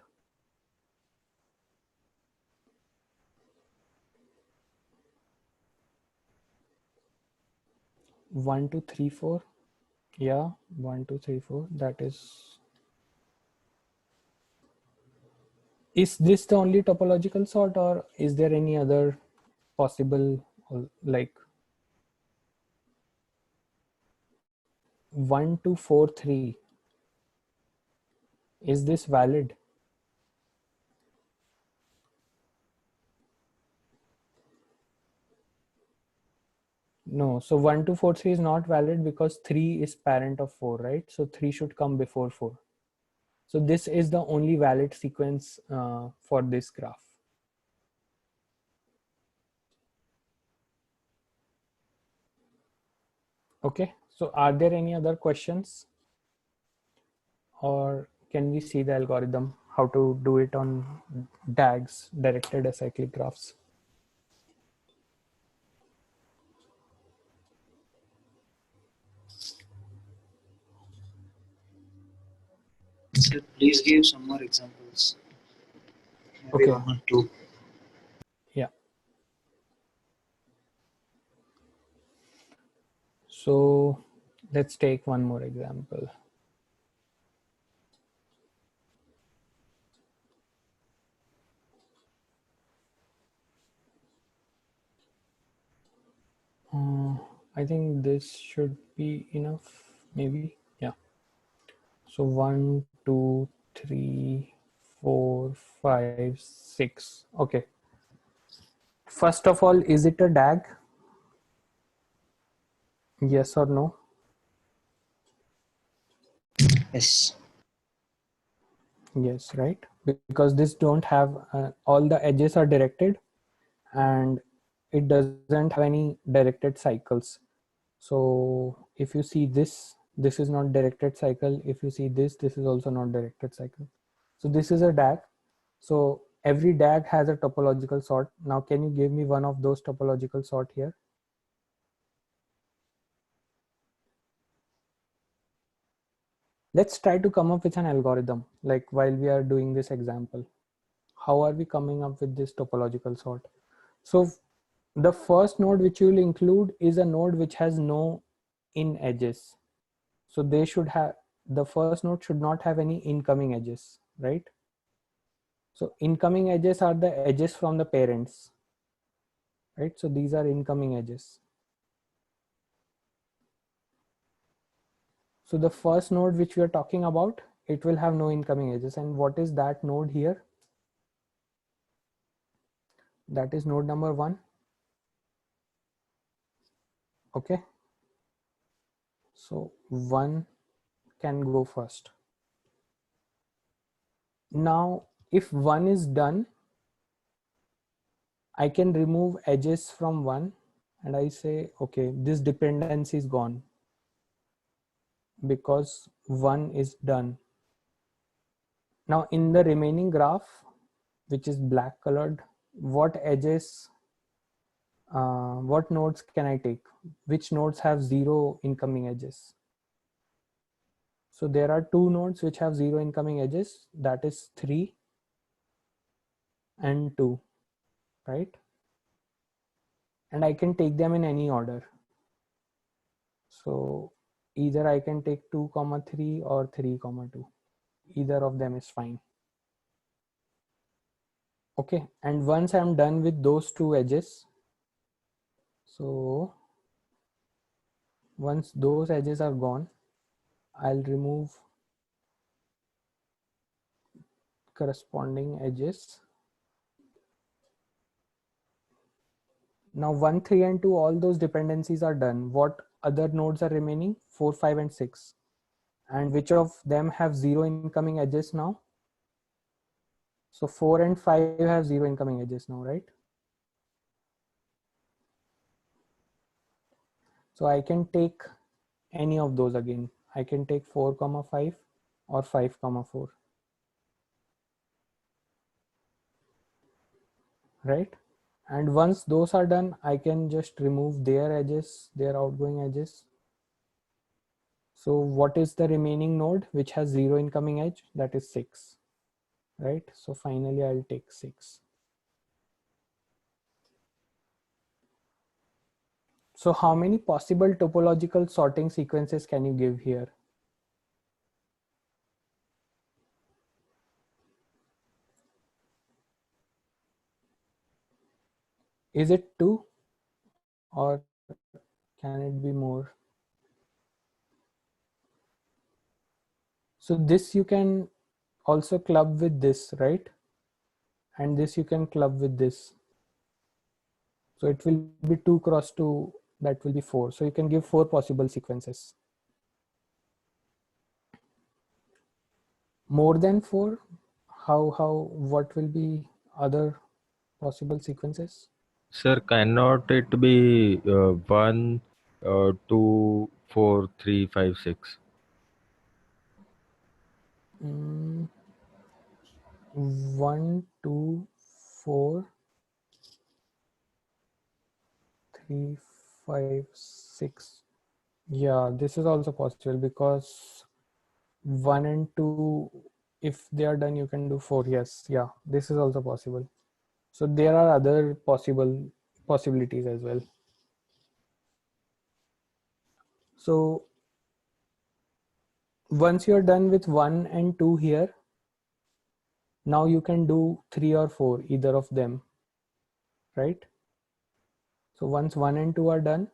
A: One, two, three, four. Yeah, 1, 2, 3, 4. That is. Is this the only topological sort, or is there any other possible, like 1, 2, 4, 3? Is this valid? No. So 1, 2, 4, 3 is not valid because 3 is parent of 4, right? So 3 should come before 4. So this is the only valid sequence for this graph. Okay. So are there any other questions? Or can we see the algorithm, how to do it on DAGs, directed acyclic graphs?
D: Sir, please give some more examples. Maybe
A: Okay.
D: 1 or 2.
A: Yeah. So let's take one more example. I think this should be enough, maybe. Yeah. So 1, 2, 3, 4, 5, 6. Okay. First of all, is it a DAG? Yes or no?
D: Yes.
A: Yes, right? Because this don't have all the edges are directed and it doesn't have any directed cycles. So if you see this, this is not directed cycle. If you see this, this is also not directed cycle. So this is a DAG. So every DAG has a topological sort. Now, can you give me one of those topological sort here? Let's try to come up with an algorithm, like while we are doing this example. How are we coming up with this topological sort? So the first node which you will include is a node which has no in edges. So they should have, the first node should not have any incoming edges, right? So incoming edges are the edges from the parents, right? So these are incoming edges. So the first node which we are talking about, it will have no incoming edges. And what is that node here? That is node number 1. Okay. So 1 can go first. Now, if 1 is done, I can remove edges from 1 and I say, okay, this dependency is gone because 1 is done. Now in the remaining graph, which is black colored, what edges, what nodes can I take? Which nodes have 0 incoming edges? So there are 2 nodes which have 0 incoming edges, that is 3 and 2, right? And I can take them in any order. So either I can take 2, 3 or 3, 2. Either of them is fine. Okay, and once I'm done with those 2 edges, so once those edges are gone, I'll remove corresponding edges. Now 1, 3 and 2, all those dependencies are done. What other nodes are remaining? 4, 5 and 6. And which of them have 0 incoming edges now? So 4 and 5 have 0 incoming edges now, right? So I can take any of those again. I can take 4, 5 or 5, 4, right? And once those are done, I can just remove their edges, their outgoing edges. So what is the remaining node which has 0 incoming edge? That is 6, right? So finally I'll take 6. So how many possible topological sorting sequences can you give here? Is it 2 or can it be more? So this you can also club with this, right? And this you can club with this. So it will be 2 cross 2, that will be 4. So you can give 4 possible sequences. More than 4, what will be other possible sequences?
E: Sir, cannot it be 1, 2, 4, 3, 5, 6?
A: 1, 2, 4, 3, 5, 6. Yeah, this is also possible because 1 and 2, if they are done, you can do 4. Yes, yeah, this is also possible. So there are other possibilities as well. So once you're done with 1 and 2 here, now you can do 3 or 4, either of them, right? So once 1 and 2 are done,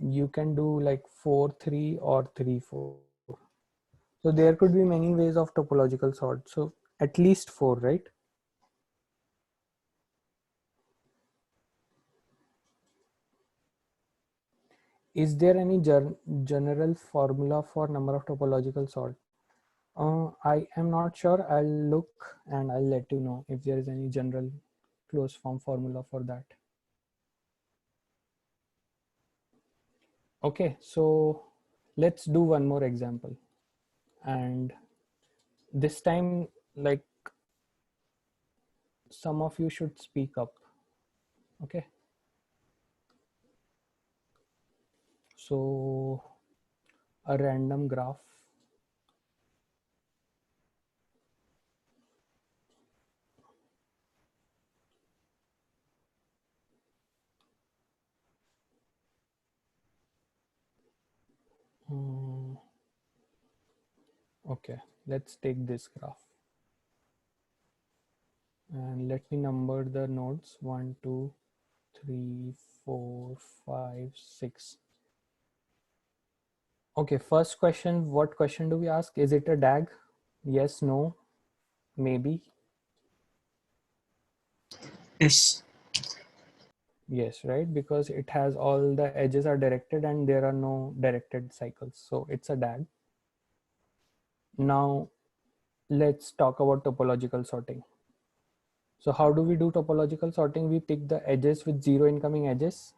A: you can do like 4, 3 or 3, 4. So there could be many ways of topological sort. So at least 4, right? Is there any general formula for number of topological sort? I am not sure. I'll look and I'll let you know if there is any general closed form formula for that. Okay, so let's do one more example. And this time, like, some of you should speak up. Okay. So a random graph. Okay, let's take this graph. And let me number the nodes 1, 2, 3, 4, 5, 6. Okay, first question, what question do we ask? Is it a DAG? Yes, no, maybe.
D: Yes.
A: Yes, right? Because it has all the edges are directed and there are no directed cycles. So it's a DAG. Now let's talk about topological sorting. So how do we do topological sorting? We pick the edges with zero incoming edges.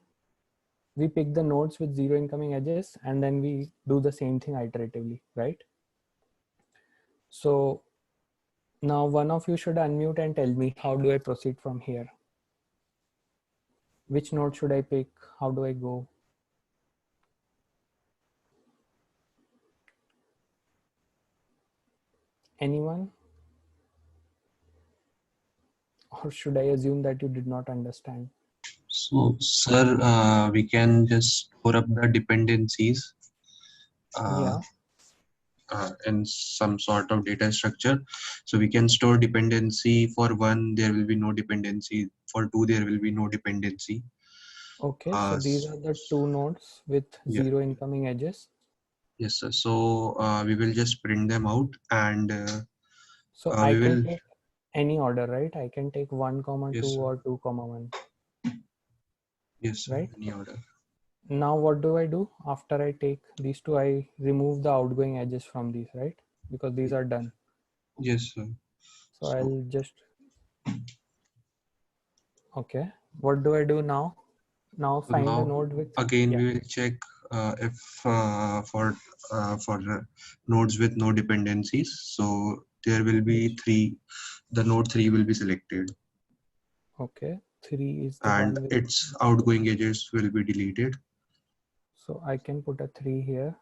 A: We pick the nodes with zero incoming edges, and then we do the same thing iteratively, right? So now one of you should unmute and tell me, how do I proceed from here? Which node should I pick? How do I go? Anyone? Or should I assume that you did not understand?
F: So, sir, we can just store up the dependencies
A: Yeah.
F: in some sort of data structure. So we can store dependency for one, there will be no dependency. For two, there will be no dependency.
A: Okay, so these are the two nodes with
F: Yeah.
A: zero incoming edges.
F: Yes, sir. So we will just print them out, and
A: So I
F: we
A: can
F: will.
A: take any order, right? I can take 1, 2
F: Yes, sir.
A: or 2, 1.
F: Yes, sir.
A: Right?
F: Any order.
A: Now what do I do? After I take these two, I remove the outgoing edges from these, right? Because these are done.
F: Yes, sir.
A: So I'll just, okay. What do I do now? Now
F: So
A: find a
F: now
A: node with,
F: again
A: yeah.
F: we will check if for nodes with no dependencies. So there will be three. The node 3 will be selected,
A: Okay, 3 is the
F: and
A: one with,
F: its outgoing edges will be deleted.
A: so I can put a 3 here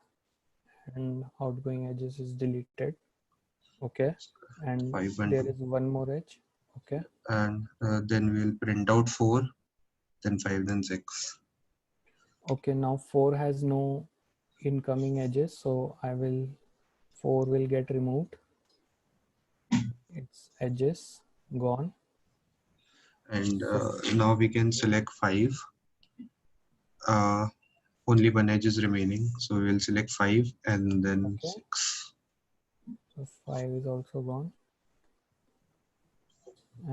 A: and outgoing edges is deleted. Okay, and
F: 5 and
A: there
F: 2,
A: is one more edge. Okay,
F: and then we will print out 4, then 5, then 6.
A: okay, now 4 has no incoming edges, so 4 will get removed. Its edges gone.
F: And now we can select 5. Only one edge is remaining, so we will select 5 and then
A: Okay.
F: 6.
A: So 5 is also gone.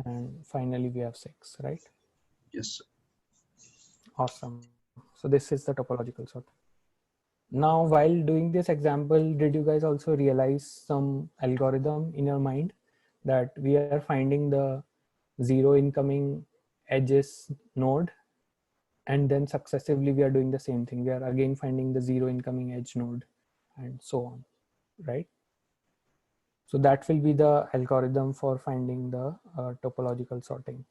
A: And finally we have 6, right?
F: Yes, sir.
A: Awesome. So this is the topological sort. Now, while doing this example, did you guys also realize some algorithm in your mind that we are finding the zero incoming edges node, and then successively we are doing the same thing. We are again finding the zero incoming edge node and so on, right? So that will be the algorithm for finding the topological sorting.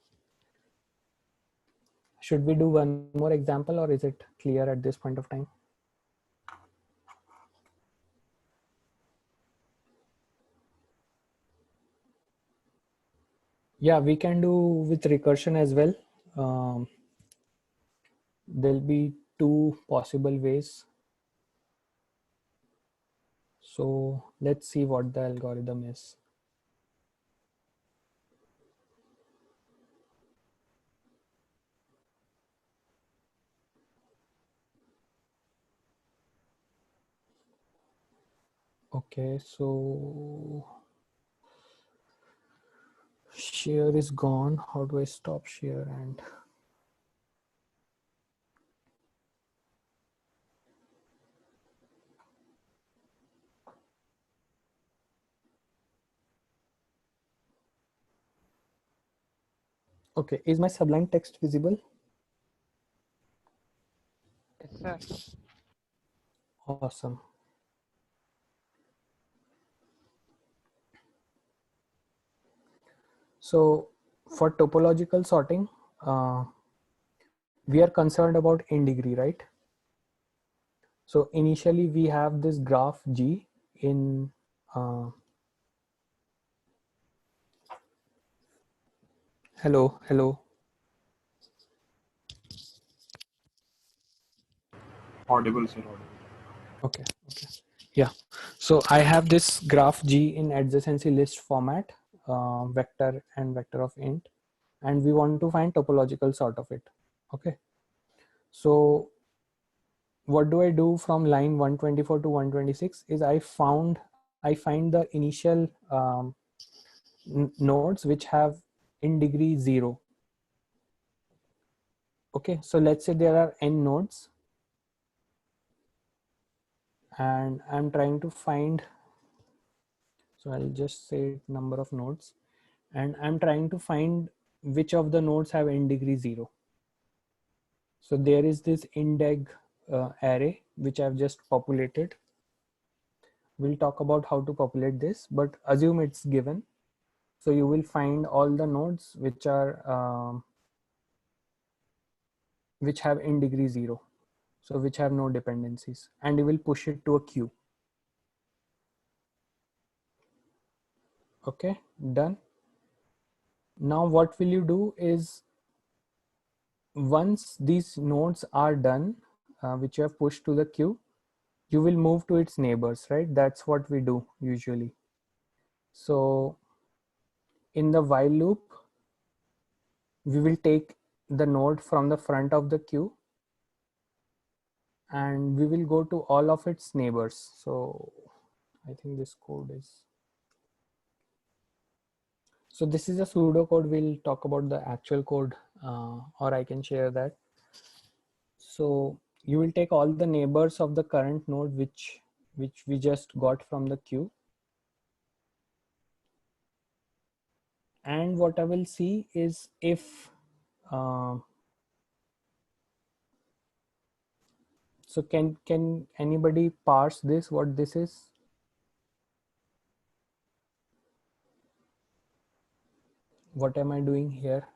A: Should we do one more example, or is it clear at this point of time? Yeah, we can do with recursion as well. There'll be two possible ways. So let's see what the algorithm is. Okay, so share is gone. How do I stop share? And okay, is my Sublime text visible?
B: Yes, sir.
A: Awesome. So for topological sorting, we are concerned about in degree, right? So initially we have this graph G in hello.
G: Audible, sir. Audible.
A: Okay. Yeah. So I have this graph G in adjacency list format, vector and vector of int, and we want to find topological sort of it. Okay. So what do I do from line 124 to 126 is I find the initial nodes which have in degree 0. Okay. So let's say there are n nodes, and I'm trying to find, so I'll just say number of nodes, and I'm trying to find which of the nodes have in degree 0. So there is this indeg array which I've just populated. We'll talk about how to populate this, but assume it's given. So you will find all the nodes which are which have in degree 0, so which have no dependencies, and you will push it to a queue. Okay, done. Now what will you do is, once these nodes are done, which you have pushed to the queue, you will move to its neighbors, right? That's what we do usually. So in the while loop, we will take the node from the front of the queue and we will go to all of its neighbors. So I think this code is, so this is a pseudo code. We'll talk about the actual code, or I can share that. So you will take all the neighbors of the current node which we just got from the queue. And what I will see is if, so can anybody parse this, what this is? What am I doing here?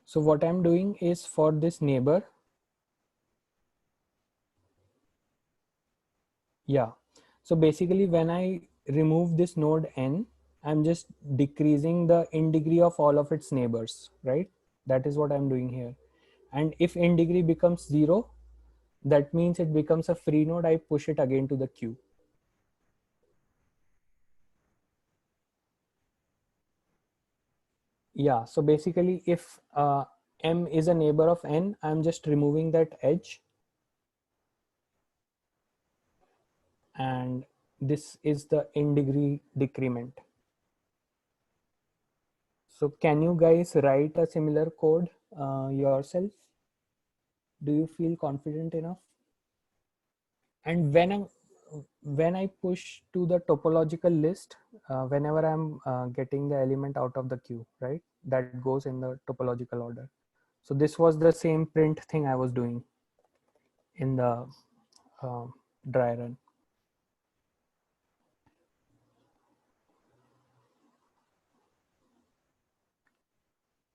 A: So what I'm doing is, for this neighbor, yeah. So basically when I remove this node n, I'm just decreasing the in degree of all of its neighbors, right? That is what I'm doing here. And if in degree becomes 0, that means it becomes a free node. I push it again to the queue. Yeah, so basically if m is a neighbor of n, I'm just removing that edge, and this is the in degree decrement. So can you guys write a similar code yourself? Do you feel confident enough? And when I push to the topological list, whenever I'm getting the element out of the queue, right, that goes in the topological order. So this was the same print thing I was doing in the dry run.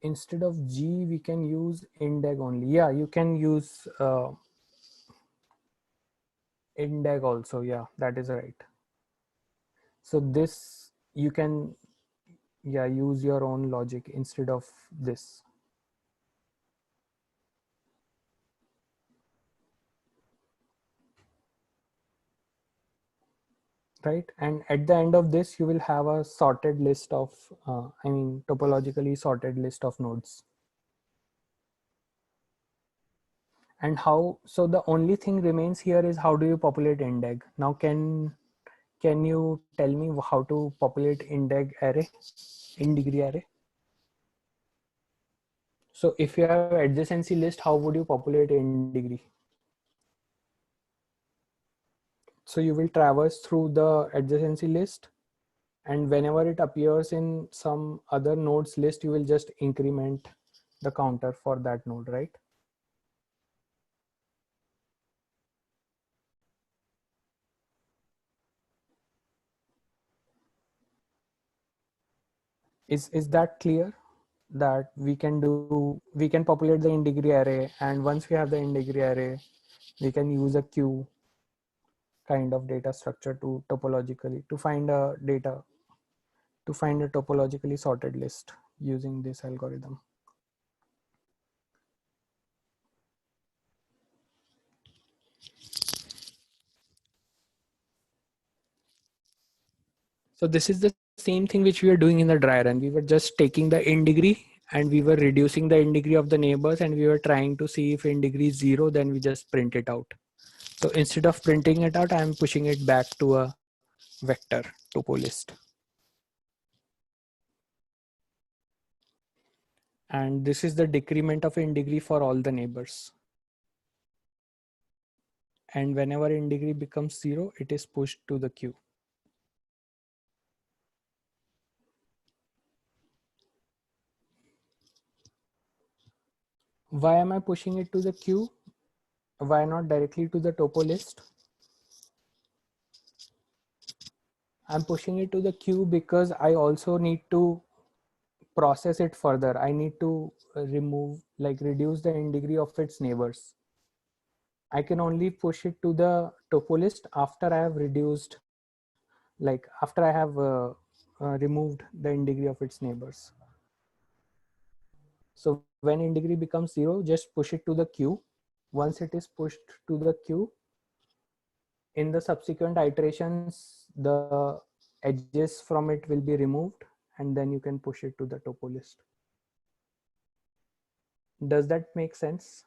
A: Instead of G, we can use indeg only. Yeah, you can use indeg also. Yeah, that is right. So this, you can, yeah, use your own logic instead of this. Right, and at the end of this, you will have a sorted list of, I mean, topologically sorted list of nodes. And how, so the only thing remains here is how do you populate indeg? Now, can you tell me how to populate indeg array, in degree array? So if you have adjacency list, how would you populate in degree? So you will traverse through the adjacency list, and whenever it appears in some other nodes list, you will just increment the counter for that node, right? Is that clear? That we can populate the in degree array, and once we have the in degree array, we can use a queue kind of data structure to topologically to find a data to find a topologically sorted list using this algorithm. So this is the same thing which we were doing in the dry run. We were just taking the in degree and we were reducing the in degree of the neighbors, and we were trying to see if in degree is 0, then we just print it out. So instead of printing it out, I'm pushing it back to a vector topo list. And this is the decrement of in degree for all the neighbors. And whenever in degree becomes 0, it is pushed to the queue. Why am I pushing it to the queue? Why not directly to the topo list? I'm pushing it to the queue because I also need to process it further. I need to reduce the in degree of its neighbors. I can only push it to the topo list after I have reduced, after I have removed the in degree of its neighbors. So when in degree becomes 0, just push it to the queue. Once it is pushed to the queue, in the subsequent iterations, the edges from it will be removed, and then you can push it to the topo list. Does that make sense?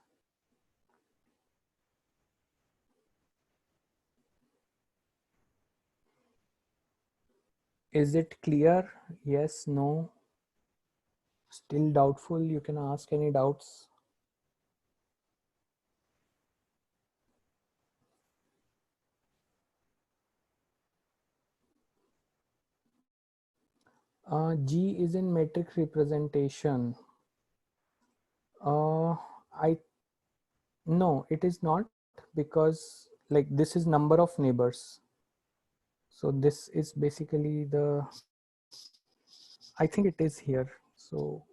A: Is it clear? Yes, no? Still doubtful? You can ask any doubts. G is in matrix representation. No, it is not, because this is number of neighbors. So this is basically I think it is here. So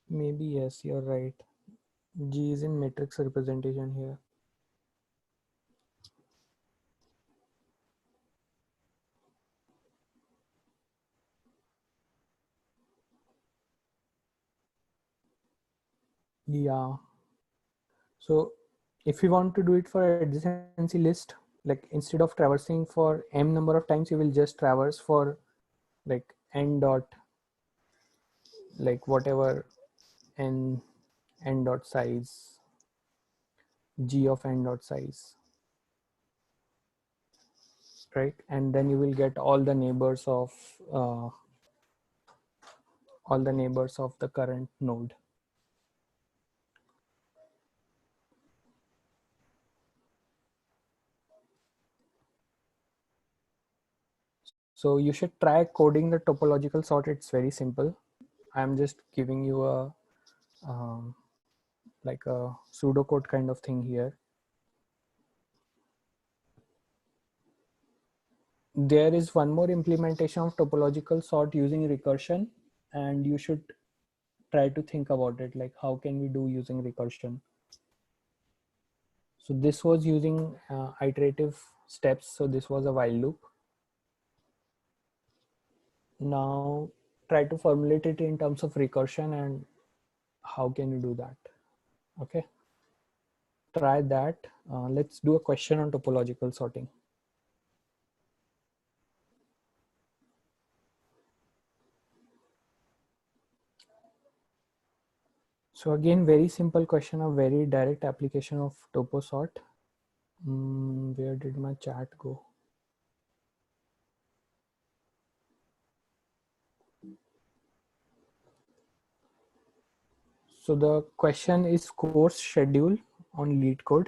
A: maybe yes, you're right. G is in matrix representation here. Yeah. So if you want to do it for adjacency list, instead of traversing for m number of times, you will just traverse for n dot, whatever n dot size, G of n dot size, right? And then you will get all the neighbors of the current node. So you should try coding the topological sort. It's very simple. I'm just giving you a a pseudocode kind of thing here. There is one more implementation of topological sort using recursion, and you should try to think about it, how can we do using recursion. So this was using iterative steps. So this was a while loop. Now try to formulate it in terms of recursion and how can you do that. Okay, try that. Let's do a question on topological sorting. So again, very simple question, a very direct application of topo sort. Where did my chat go? So the question is course schedule on LeetCode.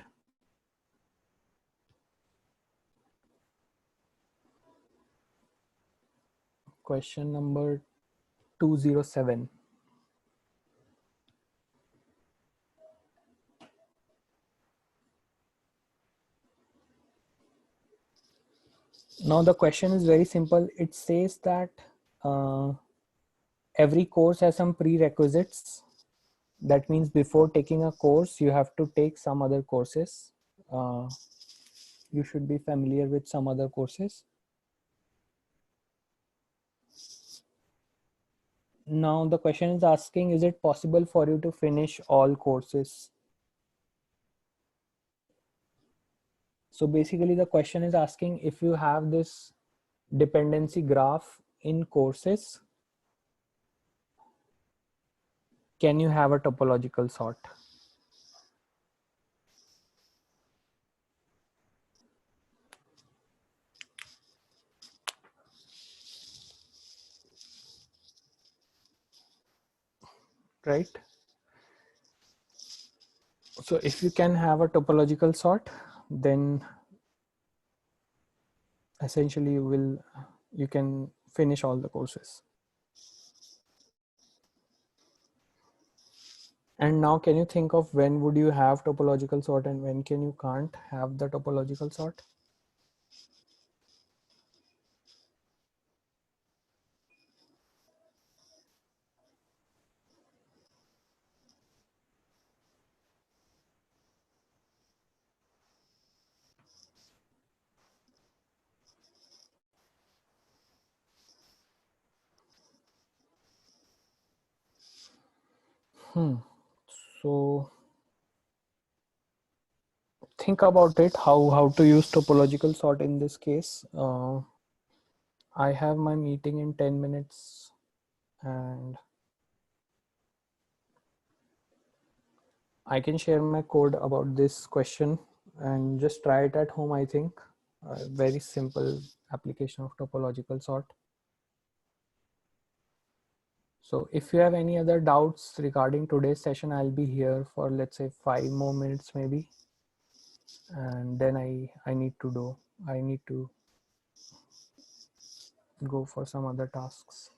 A: Question number 207. Now the question is very simple. It says that every course has some prerequisites. That means before taking a course, you have to take some other courses. You should be familiar with some other courses. Now the question is asking, is it possible for you to finish all courses? So basically the question is asking, if you have this dependency graph in courses, can you have a topological sort? Right? So if you can have a topological sort, then essentially you can finish all the courses. And now can you think of when would you have topological sort and when can you can't have the topological sort? So think about it, how to use topological sort in this case. I have my meeting in 10 minutes and I can share my code about this question and just try it at home. I think a very simple application of topological sort. So if you have any other doubts regarding today's session, I'll be here for, let's say, 5 more minutes maybe. And then I need to go for some other tasks.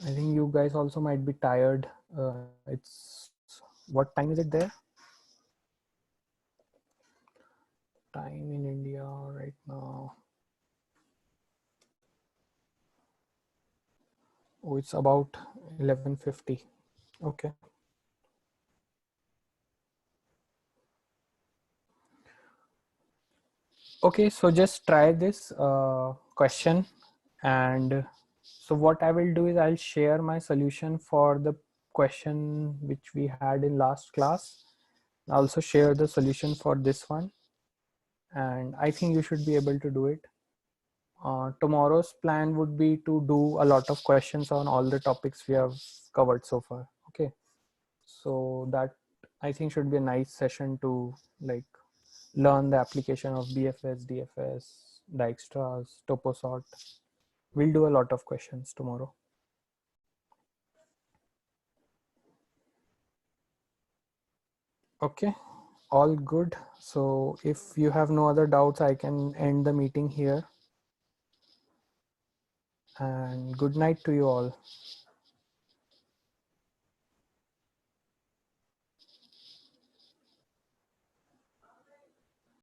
A: I think you guys also might be tired. It's, what time is it there? Time in India right now. Oh, it's about 11:50. Okay. Okay, so just try this question. And so what I will do is I'll share my solution for the question which we had in last class. I'll also share the solution for this one. And I think you should be able to do it. Tomorrow's plan would be to do a lot of questions on all the topics we have covered so far. Okay. So that I think should be a nice session to like learn the application of BFS, DFS, Dijkstra's, TopoSort. We'll do a lot of questions tomorrow. Okay, all good. So if you have no other doubts, I can end the meeting here. And good night to you all.